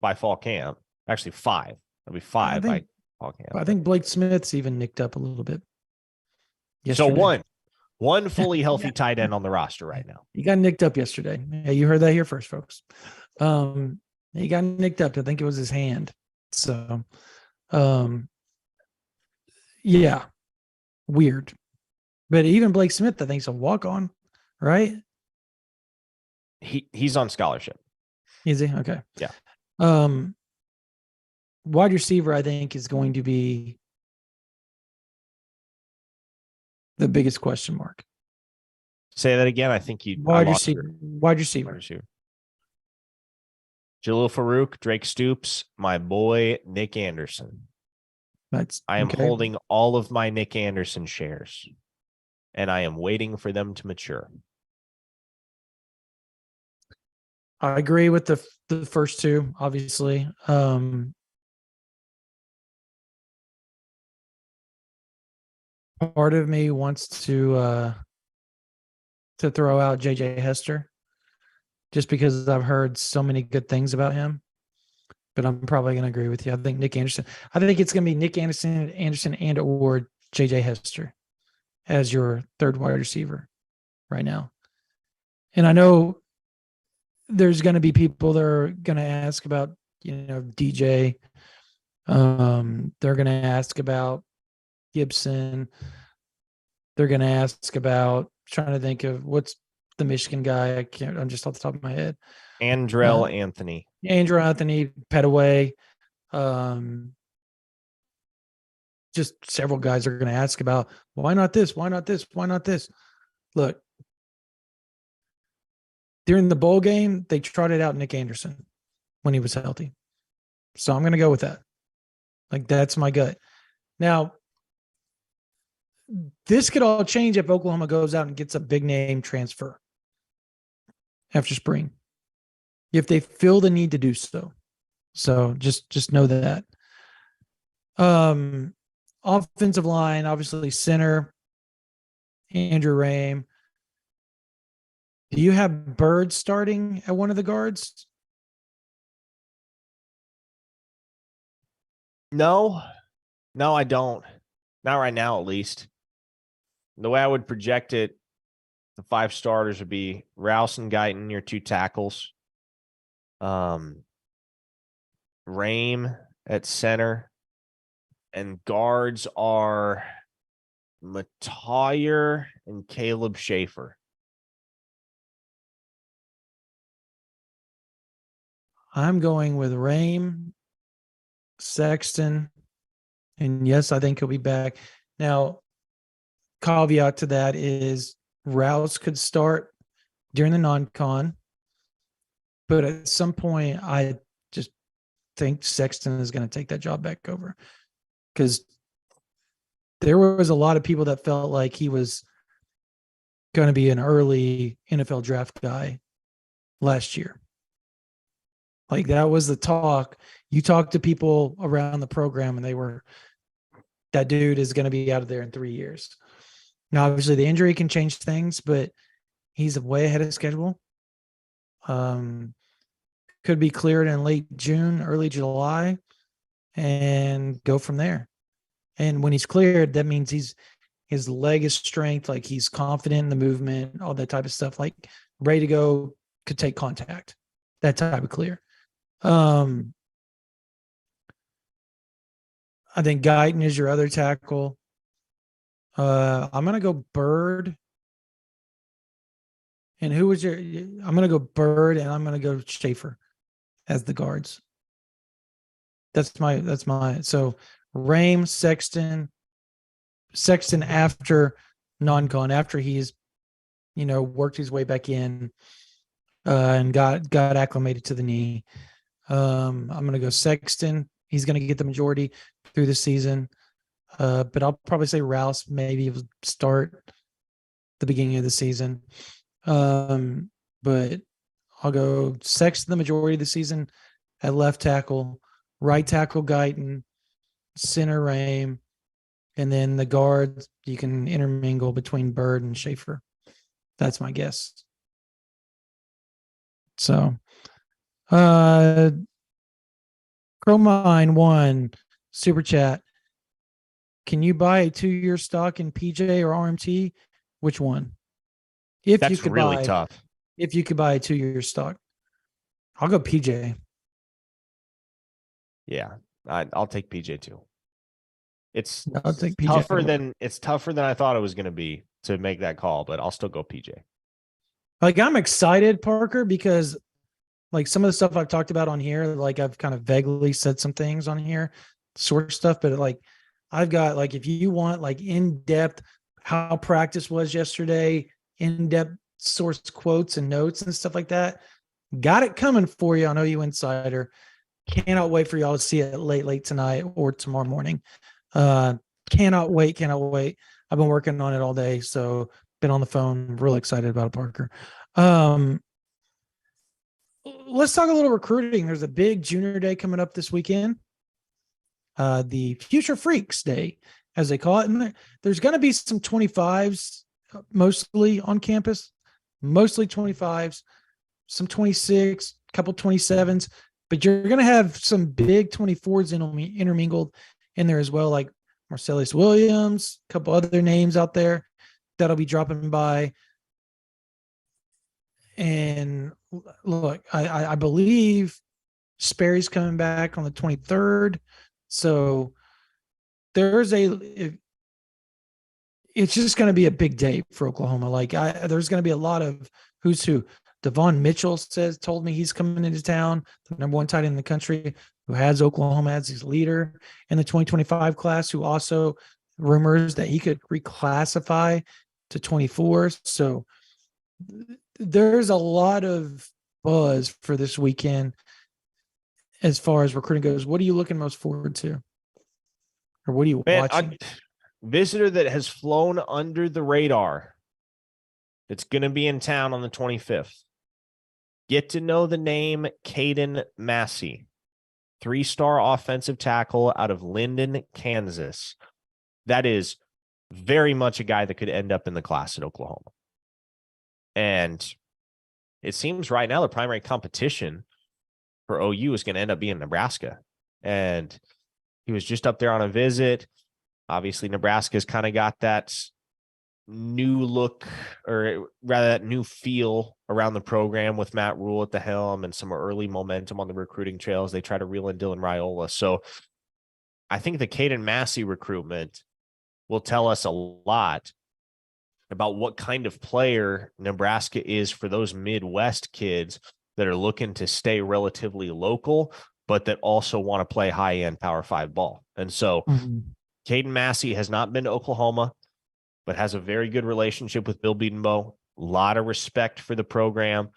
B: by fall camp. Actually, 5. There'll be 5 by fall camp.
A: I think Blake Smith's even nicked up a little bit.
B: Yesterday. So one fully healthy tight end on the roster right now.
A: He got nicked up yesterday. Yeah, you heard that here first, folks. He got nicked up. I think it was his hand. So, yeah, weird. But even Blake Smith, I think, is a walk-on, right?
B: He's on scholarship.
A: Is he? Okay.
B: Yeah.
A: Wide receiver, I think, is going to be the biggest question mark.
B: Say that again. I think you
A: wide receiver.
B: Jalil Farouk, Drake Stoops, my boy Nick Anderson. I am holding all of my Nick Anderson shares, and I am waiting for them to mature.
A: I agree with the first two, obviously. Part of me wants to throw out JJ Hester just because I've heard so many good things about him. But I'm probably going to agree with you. I think Nick Anderson. I think it's going to be Nick Anderson and or JJ Hester as your third wide receiver right now. And I know there's going to be people that are going to ask about, DJ. They're going to ask about Gibson. They're going to ask about, trying to think of what's the Michigan guy. I'm just off the top of my head.
B: Andrell Anthony.
A: Andrew Anthony, Petaway. Just several guys are going to ask about, why not this? Why not this? Why not this? Look, during the bowl game, they trotted out Nick Anderson when he was healthy. So I'm going to go with that. Like, that's my gut. Now, this could all change if Oklahoma goes out and gets a big name transfer after spring, if they feel the need to do so. So just know that. Offensive line, obviously center, Andrew Rame. Do you have Bird starting at one of the guards?
B: No, I don't. Not right now, at least. The way I would project it, the 5 starters would be Rouse and Guyton, your 2 tackles. Rame at center. And guards are Mathieu and Caleb Schaefer.
A: I'm going with Rame, Sexton, and yes, I think he'll be back. Now, caveat to that is Rouse could start during the non-con, but at some point, I just think Sexton is going to take that job back over, because there was a lot of people that felt like he was going to be an early NFL draft guy last year. Like, that was the talk. You talk to people around the program and they were, that dude is going to be out of there in 3 years. Now, obviously the injury can change things, but he's way ahead of schedule. Could be cleared in late June, early July, and go from there. And when he's cleared, that means his leg is strength, like he's confident in the movement, all that type of stuff, like ready to go, could take contact, that type of clear. I think Guyton is your other tackle. I'm going to go Bird. And who was I'm going to go Bird, and I'm going to go Schaefer as the guards. That's my, so Rame, Sexton after non-con, after he's, worked his way back in. and got acclimated to the knee. I'm going to go Sexton. He's going to get the majority through the season. But I'll probably say Rouse maybe will start the beginning of the season. But I'll go Sexton the majority of the season at left tackle, right tackle Guyton, center Rame, and then the guards you can intermingle between Bird and Schaefer. That's my guess. So, Cromine one super chat. Can you buy a 2-year stock in PJ or RMT? Which one? If
B: That's
A: you could
B: really
A: buy,
B: tough.
A: if you could buy a 2-year stock, I'll go PJ.
B: Yeah, I'll take PJ too. It's
A: I'll take PJ.
B: tougher than I thought it was going to be to make that call, but I'll still go PJ.
A: Like I'm excited, Parker, because like some of the stuff I've talked about on here, like I've kind of vaguely said some things on here, sort of stuff, but like I've got like if you want like in depth how practice was yesterday, in depth source quotes and notes and stuff like that, got it coming for you on OU Insider. Cannot wait for y'all to see it late tonight or tomorrow morning. Cannot wait. I've been working on it all day, so been on the phone. Really excited about it, Parker. Let's talk a little recruiting. There's a big junior day coming up this weekend. The Future Freaks Day, as they call it. And there's going to be some 25s mostly on campus, mostly 25s, some 26, couple 27s, but you're going to have some big 24s intermingled in there as well, like Marcellus Williams, a couple other names out there that'll be dropping by. And look, I believe Sperry's coming back on the 23rd. So there's it's just going to be a big day for Oklahoma. Like there's going to be a lot of who's who. Devon Mitchell told me he's coming into town, the number 1 tight end in the country, who has Oklahoma as his leader in the 2025 class, who also rumors that he could reclassify to 24. So there's a lot of buzz for this weekend as far as recruiting goes. What are you looking most forward to? Or what are you watching?
B: Visitor that has flown under the radar that's going to be in town on the 25th. Get to know the name Caden Massey, 3-star offensive tackle out of Linden, Kansas. That is very much a guy that could end up in the class at Oklahoma. And it seems right now the primary competition for OU is going to end up being Nebraska. And he was just up there on a visit. Obviously, Nebraska's kind of got that new look, or rather that new feel around the program with Matt Rule at the helm and some early momentum on the recruiting trails. They try to reel in Dylan Raiola. So I think the Caden Massey recruitment will tell us a lot about what kind of player Nebraska is for those Midwest kids that are looking to stay relatively local, but that also want to play high-end Power 5 ball. And so Caden Massey has not been to Oklahoma, but has a very good relationship with Bill Bedenbaugh. A lot of respect for the program.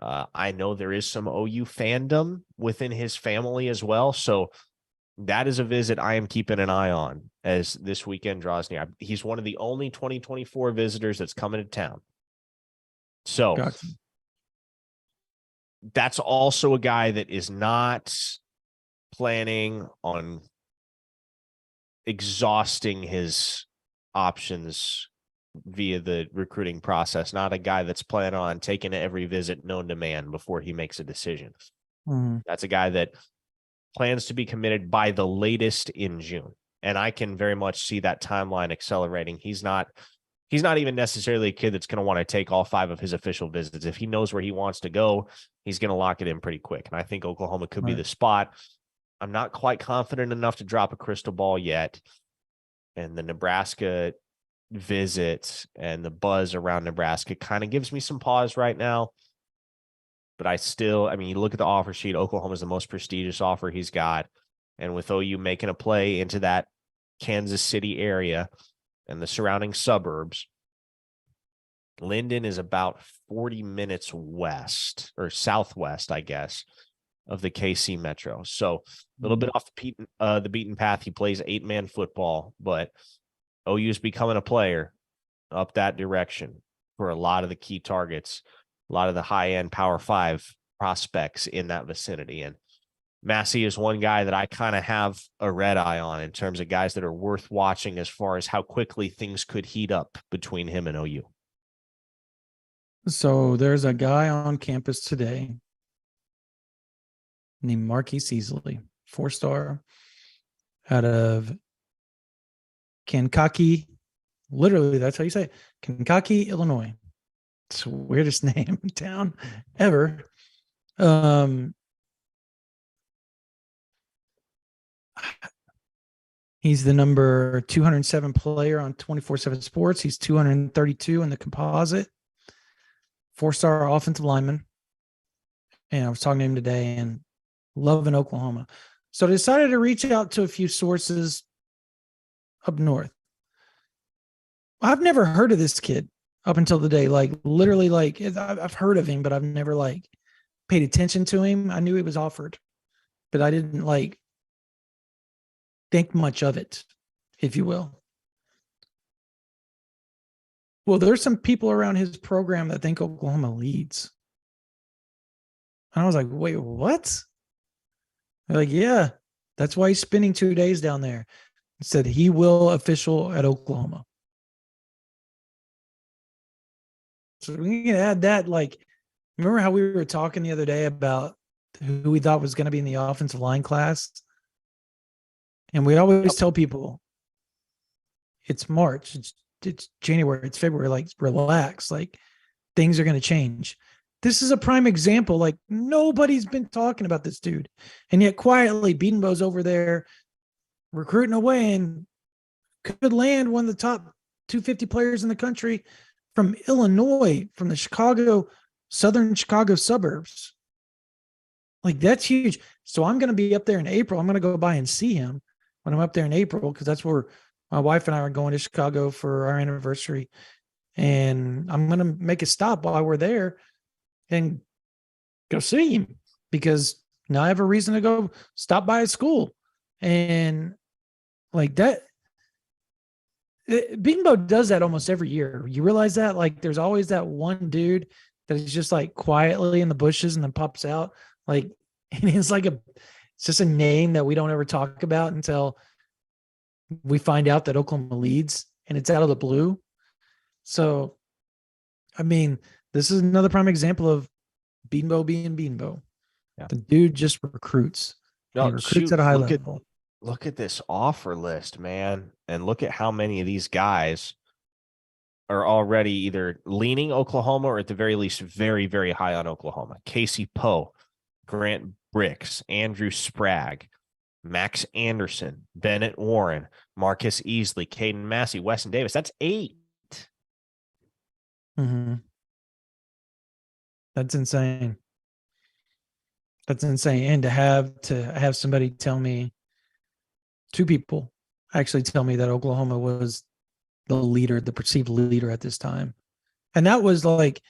B: I know there is some OU fandom within his family as well. So that is a visit I am keeping an eye on as this weekend draws near. He's one of the only 2024 visitors that's coming to town. So gotcha. That's also a guy that is not planning on exhausting his options via the recruiting process. Not a guy that's planning on taking every visit known to man before he makes a decision. That's a guy that plans to be committed by the latest in June. And I can very much see that timeline accelerating. He's not even necessarily a kid that's going to want to take all 5 of his official visits. If he knows where he wants to go, he's going to lock it in pretty quick. And I think Oklahoma could be the spot. I'm not quite confident enough to drop a crystal ball yet. And the Nebraska visit and the buzz around Nebraska kind of gives me some pause right now. But you look at the offer sheet, Oklahoma's the most prestigious offer he's got. And with OU making a play into that Kansas City area and the surrounding suburbs, Linden is about 40 minutes west or southwest, I guess, of the KC Metro. So a little bit off the beaten path. He plays 8-man football, but OU's becoming a player up that direction for a lot of the key targets, a lot of the high-end Power 5 prospects in that vicinity. And Massey is one guy that I kind of have a red eye on in terms of guys that are worth watching as far as how quickly things could heat up between him and OU.
A: So there's a guy on campus today named Marquise Easley, 4-star out of Kankakee. Literally, that's how you say it. Kankakee, Illinois. It's the weirdest name in town ever. He's the number 207 player on 24/7 Sports. He's 232 in the composite. 4-star offensive lineman. And I was talking to him today and loving Oklahoma. So I decided to reach out to a few sources up north. I've never heard of this kid up until today. Like literally, like I've heard of him, but I've never like paid attention to him. I knew he was offered, but I didn't like think much of it, if you will. Well, there's some people around his program that think Oklahoma leads. And I was like, wait, what? They're like, yeah, that's why he's spending 2 days down there. He said he will official at Oklahoma. So we can add that. Like, remember how we were talking the other day about who we thought was going to be in the offensive line class? And we always tell people it's March, it's January, it's February, like relax, like things are going to change. This is a prime example. Like nobody's been talking about this dude. And yet quietly Beatonbow's over there recruiting away and could land one of the top 250 players in the country from Illinois, from the southern Chicago suburbs. Like that's huge. So I'm going to be up there in April. I'm going to go by and see him when I'm up there in April, because that's where my wife and I are going to Chicago for our anniversary. And I'm going to make a stop while we're there and go see him, because now I have a reason to go stop by his school. And like that, Beatonbow does that almost every year. You realize that? Like there's always that one dude that is just like quietly in the bushes and then pops out. Like, and it's like it's just a name that we don't ever talk about until we find out that Oklahoma leads, and it's out of the blue. So, I mean, this is another prime example of Beatonbow being Beatonbow. Yeah. The dude just recruits.
B: No,
A: he recruits at a high level.
B: Look at this offer list, man. And look at how many of these guys are already either leaning Oklahoma or at the very least very, very high on Oklahoma. Casey Poe, Grant Bricks, Andrew Sprague, Max Anderson, Bennett Warren, Marcus Easley, Caden Massey, Weston Davis. That's 8.
A: Mm-hmm. That's insane. That's insane. And to have somebody tell me, 2 people actually tell me that Oklahoma was the leader, the perceived leader at this time. And that was like,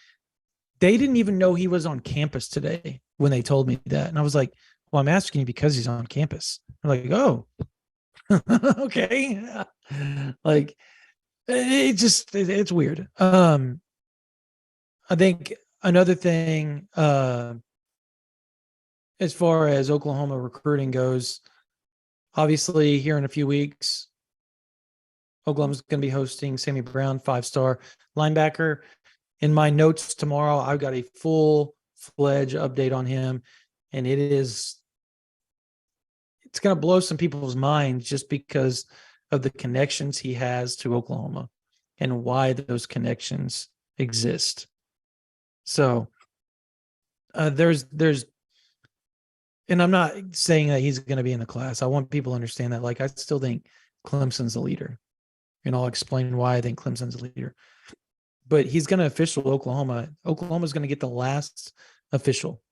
A: they didn't even know he was on campus today when they told me that. And I was like, well, I'm asking you because he's on campus. I'm like, oh, okay. Like it's weird. I think another thing, as far as Oklahoma recruiting goes, obviously here in a few weeks, Oklahoma's going to be hosting Sammy Brown, 5-star linebacker. In my notes tomorrow, I've got a full-fledged update on him, and it's going to blow some people's minds just because of the connections he has to Oklahoma and why those connections exist. So there's, and I'm not saying that he's going to be in the class. I want people to understand that. Like, I still think Clemson's the leader, and I'll explain why I think Clemson's the leader. But he's going to official Oklahoma. Oklahoma's going to get the last official.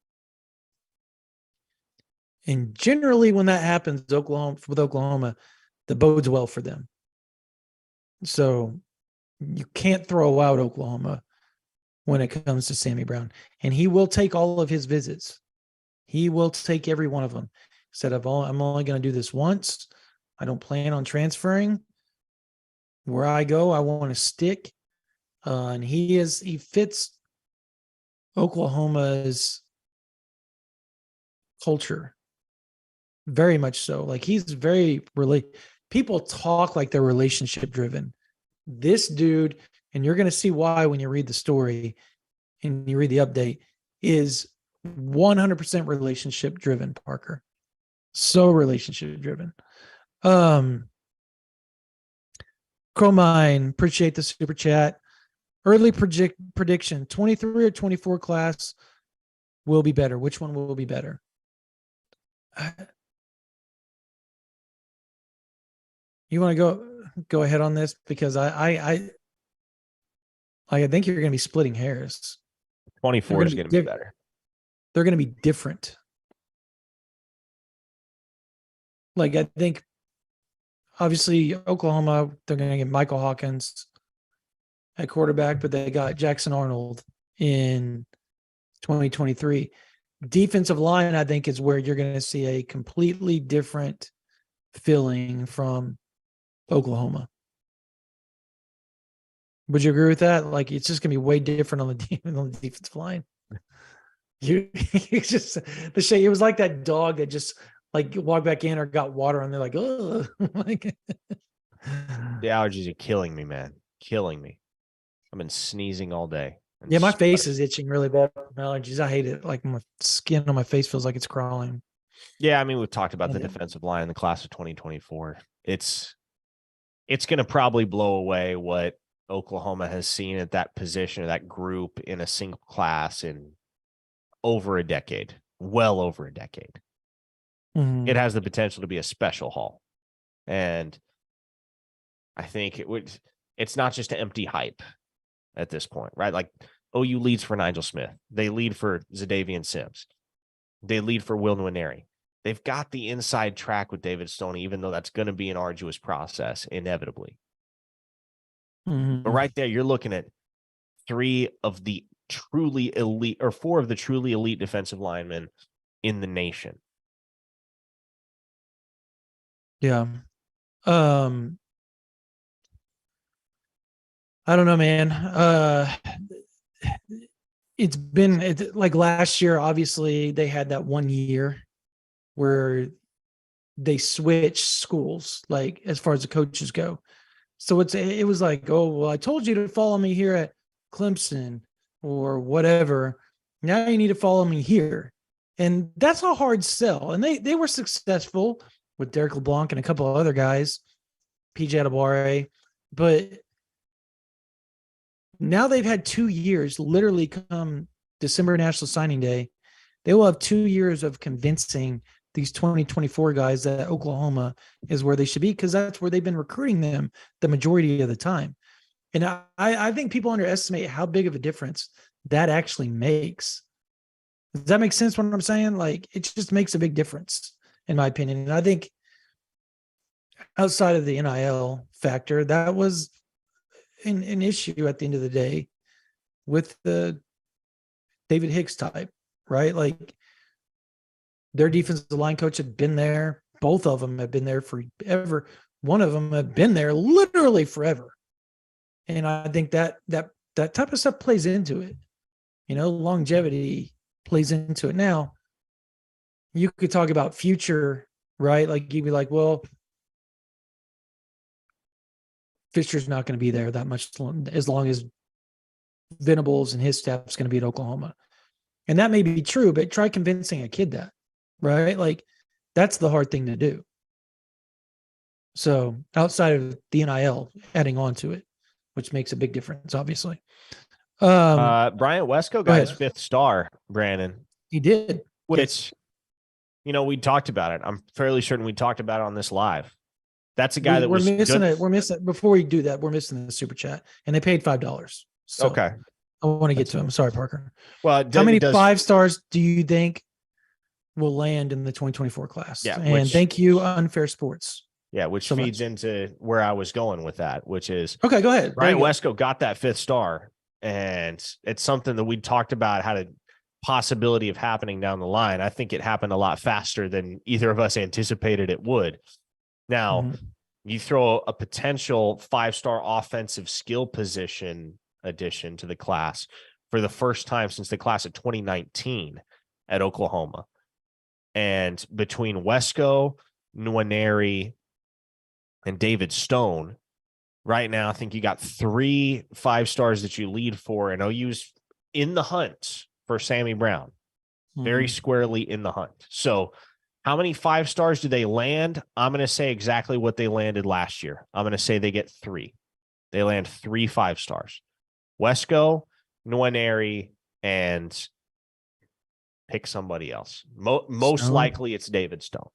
A: And generally when that happens, with Oklahoma, that bodes well for them. So you can't throw out Oklahoma when it comes to Sammy Brown. And he will take all of his visits. He will take every one of them. He said, I'm only going to do this once. I don't plan on transferring. Where I go, I want to stick. And he fits Oklahoma's culture very much so. Like, he's very people talk like they're relationship driven. This dude, and you're going to see why when you read the story and you read the update, is 100% relationship driven, Parker. So relationship driven. Cromine, appreciate the super chat. Early prediction, 23 or 24 class will be better. Which one will be better? You want to go ahead on this? Because I think you're going to be splitting hairs.
B: 24 is going to be better.
A: They're going to be different. Like, I think, obviously, Oklahoma, they're going to get Michael Hawkins at quarterback, but they got Jackson Arnold in 2023. Defensive line, I think, is where you're going to see a completely different feeling from Oklahoma. Would you agree with that? Like, it's just going to be way different on the defensive line. It's just the shit. It was like that dog that just like walked back in or got water and they're like, oh, like,
B: the allergies are killing me, man. Killing me. I've been sneezing all day.
A: Yeah, my face is itching really bad from allergies. I hate it. Like, my skin on my face feels like it's crawling.
B: Yeah, I mean, we've talked about the defensive line in the class of 2024. It's going to probably blow away what Oklahoma has seen at that position or that group in a single class in over a decade, well over a decade. Mm-hmm. It has the potential to be a special haul. And I think it's not just an empty hype at this point, right? Like, OU leads for Nigel Smith. They lead for Zadavian Sims. They lead for Will Nwaneri. They've got the inside track with David Stoney, even though that's going to be an arduous process, inevitably. Mm-hmm. But right there, you're looking at four of the truly elite defensive linemen in the nation.
A: Yeah. I don't know, man. It's like last year, obviously they had that 1 year where they switched schools, like, as far as the coaches go. So it was like, oh, well, I told you to follow me here at Clemson or whatever. Now you need to follow me here. And that's a hard sell. And they were successful with Derek LeBlanc and a couple of other guys, PJ Adebawore. But now they've had 2 years, literally come December National Signing Day. They will have 2 years of convincing these 2024 guys that Oklahoma is where they should be, because that's where they've been recruiting them the majority of the time. And I think people underestimate how big of a difference that actually makes. Does that make sense what I'm saying? Like, it just makes a big difference, in my opinion. And I think outside of the NIL factor, that was an issue at the end of the day with the David Hicks type, right? Like, their defensive line coach had been there. Both of them have been there forever. One of them had been there literally forever. And I think that type of stuff plays into it. You know, longevity plays into it. Now, you could talk about future, right? Like, you'd be like, well, Fisher's not going to be there that much as long as Venables and his staff's going to be at Oklahoma. And that may be true, but try convincing a kid that, right? Like, that's the hard thing to do. So outside of the NIL adding on to it, which makes a big difference, obviously.
B: Bryant Wesco got his 5th star, Brandon.
A: He did.
B: Which, you know, we talked about it. I'm fairly certain we talked about it on this live. That's a guy that
A: we're
B: was
A: missing
B: good.
A: it. We're missing, before we do that, we're missing the super chat, and they paid $5. So
B: okay.
A: I want to get to him. Sorry, Parker.
B: Well,
A: how many 5 stars do you think will land in the 2024 class?
B: Yeah.
A: And thank you, Unfair Sports.
B: Yeah, which feeds into where I was going with that, which is
A: okay. Go ahead.
B: Bryant Wesco got that 5th star, And it's something that we talked about had a possibility of happening down the line. I think it happened a lot faster than either of us anticipated it would. Now, you throw a potential 5-star offensive skill position addition to the class for the first time since the class of 2019 at Oklahoma. And between Wesco, Nwaneri, and David Stone, right now, I think you got 3 5-stars that you lead for, and OU's in the hunt for Sammy Brown, very squarely in the hunt. So how many 5-stars do they land? I'm going to say exactly what they landed last year. I'm going to say they get 3. They land 3 5-stars. Wesco, Nwaneri, and pick somebody else. Most likely it's David Stone.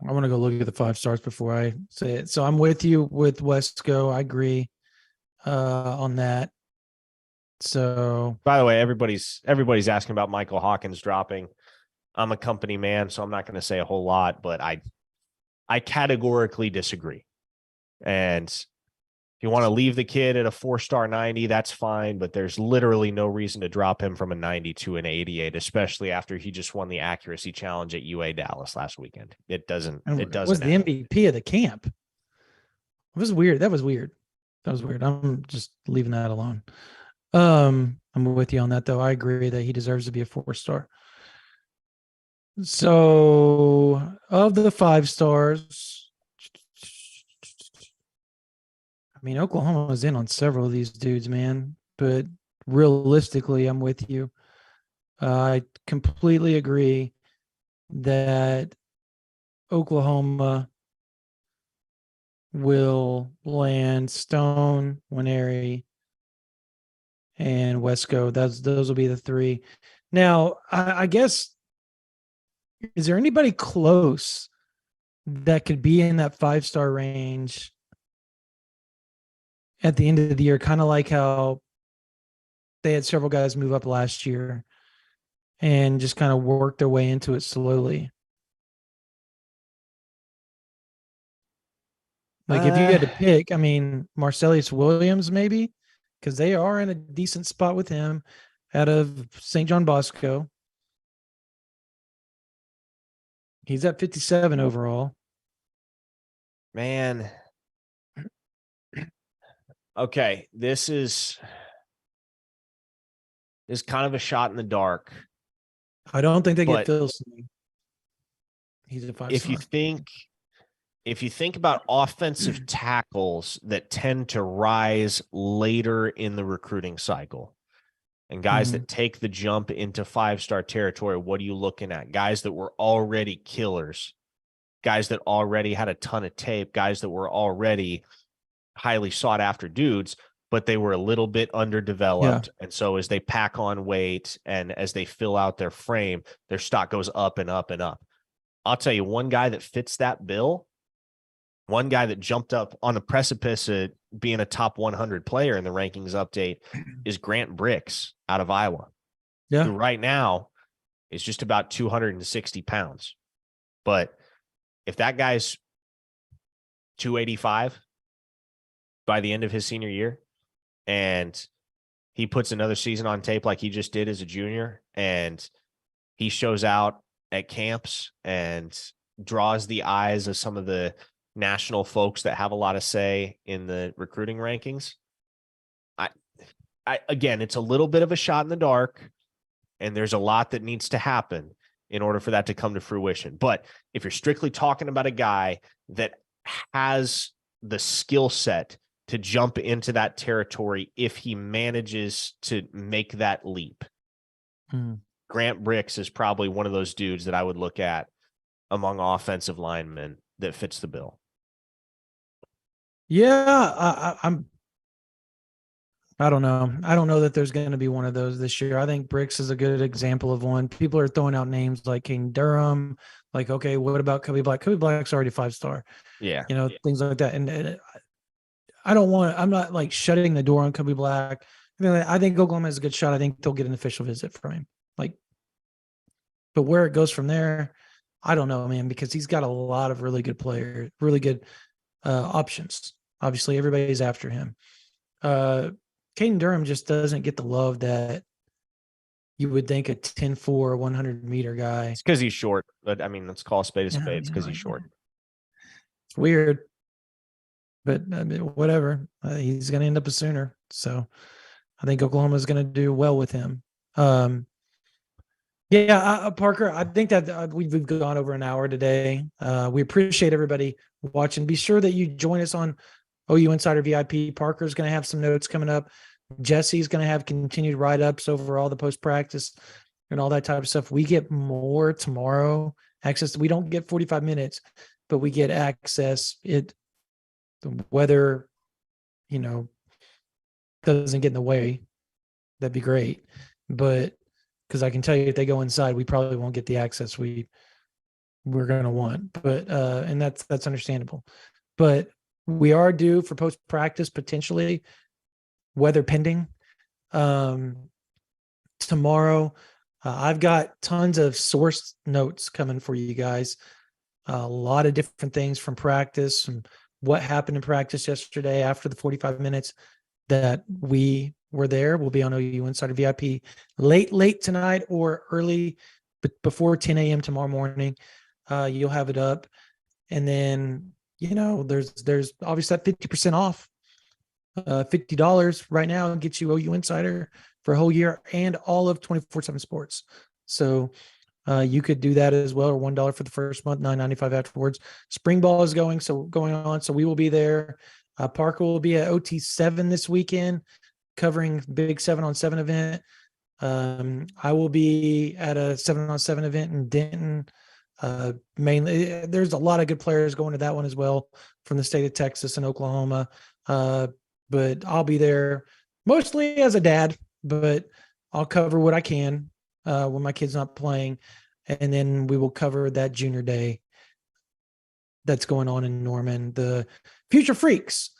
A: I want to go look at the 5 stars before I say it. So I'm with you with Wesco. I agree on that. So,
B: by the way, everybody's asking about Michael Hawkins dropping. I'm a company man, so I'm not going to say a whole lot, but I categorically disagree. And if you want to leave the kid at a 4-star 90, that's fine, but there's literally no reason to drop him from a 90 to an 88, especially after he just won the accuracy challenge at UA Dallas last weekend. It doesn't
A: was the MVP of the camp. It was weird. That was weird. I'm just leaving that alone. I'm with you on that, though. I agree that he deserves to be a 4-star. So, of the 5 stars, I mean, Oklahoma was in on several of these dudes, man. But realistically, I'm with you. I completely agree that Oklahoma will land Stone, Nwaneri, and Wesco. Those will be the 3. Now, I guess, is there anybody close that could be in that 5-star range at the end of the year? Kind of like how they had several guys move up last year and just kind of work their way into it slowly. Like if you had to pick, I mean, Marcellus Williams maybe, because they are in a decent spot with him out of St. John Bosco. He's at 57 overall.
B: Man. Okay, this is kind of a shot in the dark.
A: I don't think they get Filson. He's a 5-star.
B: If you think about offensive tackles that tend to rise later in the recruiting cycle and guys that take the jump into 5-star territory, what are you looking at? Guys that were already killers, guys that already had a ton of tape, guys that were already highly sought after dudes, but they were a little bit underdeveloped. Yeah. And so as they pack on weight and as they fill out their frame, their stock goes up and up and up. I'll tell you, one guy that fits that bill, one guy that jumped up on the precipice of being a top 100 player in the rankings update is Grant Bricks out of Iowa. Yeah. Who right now is just about 260 pounds. But if that guy's 285 by the end of his senior year, and he puts another season on tape like he just did as a junior, and he shows out at camps and draws the eyes of some of the national folks that have a lot of say in the recruiting rankings. I again, it's a little bit of a shot in the dark, and there's a lot that needs to happen in order for that to come to fruition. But if you're strictly talking about a guy that has the skill set to jump into that territory, if he manages to make that leap, Grant Bricks is probably one of those dudes that I would look at among offensive linemen that fits the bill.
A: Yeah, I don't know. I don't know that there's going to be one of those this year. I think Bricks is a good example of one. People are throwing out names like King Durham. Like, okay, what about Cubby Black? Cubby Black's already 5-star.
B: Yeah.
A: Things like that. And I'm not like shutting the door on Cubby Black. I think Oklahoma has a good shot. I think they'll get an official visit from him. But where it goes from there, I don't know, man, because he's got a lot of really good players, really good options. Obviously, everybody's after him. Caden Durham just doesn't get the love that you would think a 10-4, 100-meter guy.
B: It's because he's short. But I mean, let's call a spade a
A: Yeah,
B: spade. It's because
A: like,
B: he's short.
A: it's weird, but I mean, whatever. He's going to end up a Sooner. So I think Oklahoma's going to do well with him. Parker, I think that we've gone over an hour today. We appreciate everybody watching. Be sure that you join us on OU Insider VIP. Parker's going to have some notes coming up. Jesse's going to have continued write-ups over all the post-practice and all that type of stuff. We get more tomorrow access. We don't get 45 minutes, but we get access. The weather, doesn't get in the way. That'd be great. But because I can tell you, if they go inside, we probably won't get the access we're going to want. But and that's understandable. But we are due for post-practice, potentially, weather pending. Tomorrow, I've got tons of source notes coming for you guys. A lot of different things from practice and what happened in practice yesterday after the 45 minutes that we were there. We'll be on OU Insider VIP late tonight or early, but before 10 a.m. tomorrow morning. You'll have it up. And then, there's obviously that 50% off. $50 right now gets you OU Insider for a whole year and all of 24/7 Sports. So you could do that as well, or $1 for the first month, $9.95 afterwards. Spring ball is going on, so we will be there. Parker will be at OT7 this weekend, covering big 7-on-7 event. I will be at a 7-on-7 event in Denton. Mainly, there's a lot of good players going to that one as well from the state of Texas and Oklahoma. But I'll be there mostly as a dad, but I'll cover what I can when my kid's not playing. And then we will cover that junior day that's going on in Norman, the Future Freaks.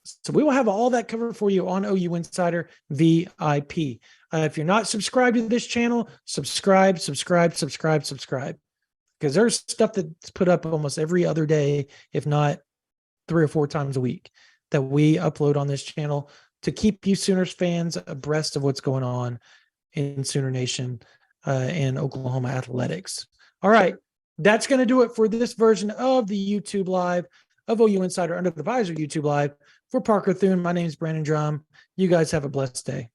A: So we will have all that covered for you on OU Insider VIP. If you're not subscribed to this channel, subscribe, because there's stuff that's put up almost every other day, if not 3 or 4 times a week, that we upload on this channel to keep you Sooners fans abreast of what's going on in Sooner Nation and Oklahoma athletics. All right, that's going to do it for this version of the YouTube Live of OU Insider Under the Visor YouTube Live. For Parker Thune, my name is Brandon Drumm. You guys have a blessed day.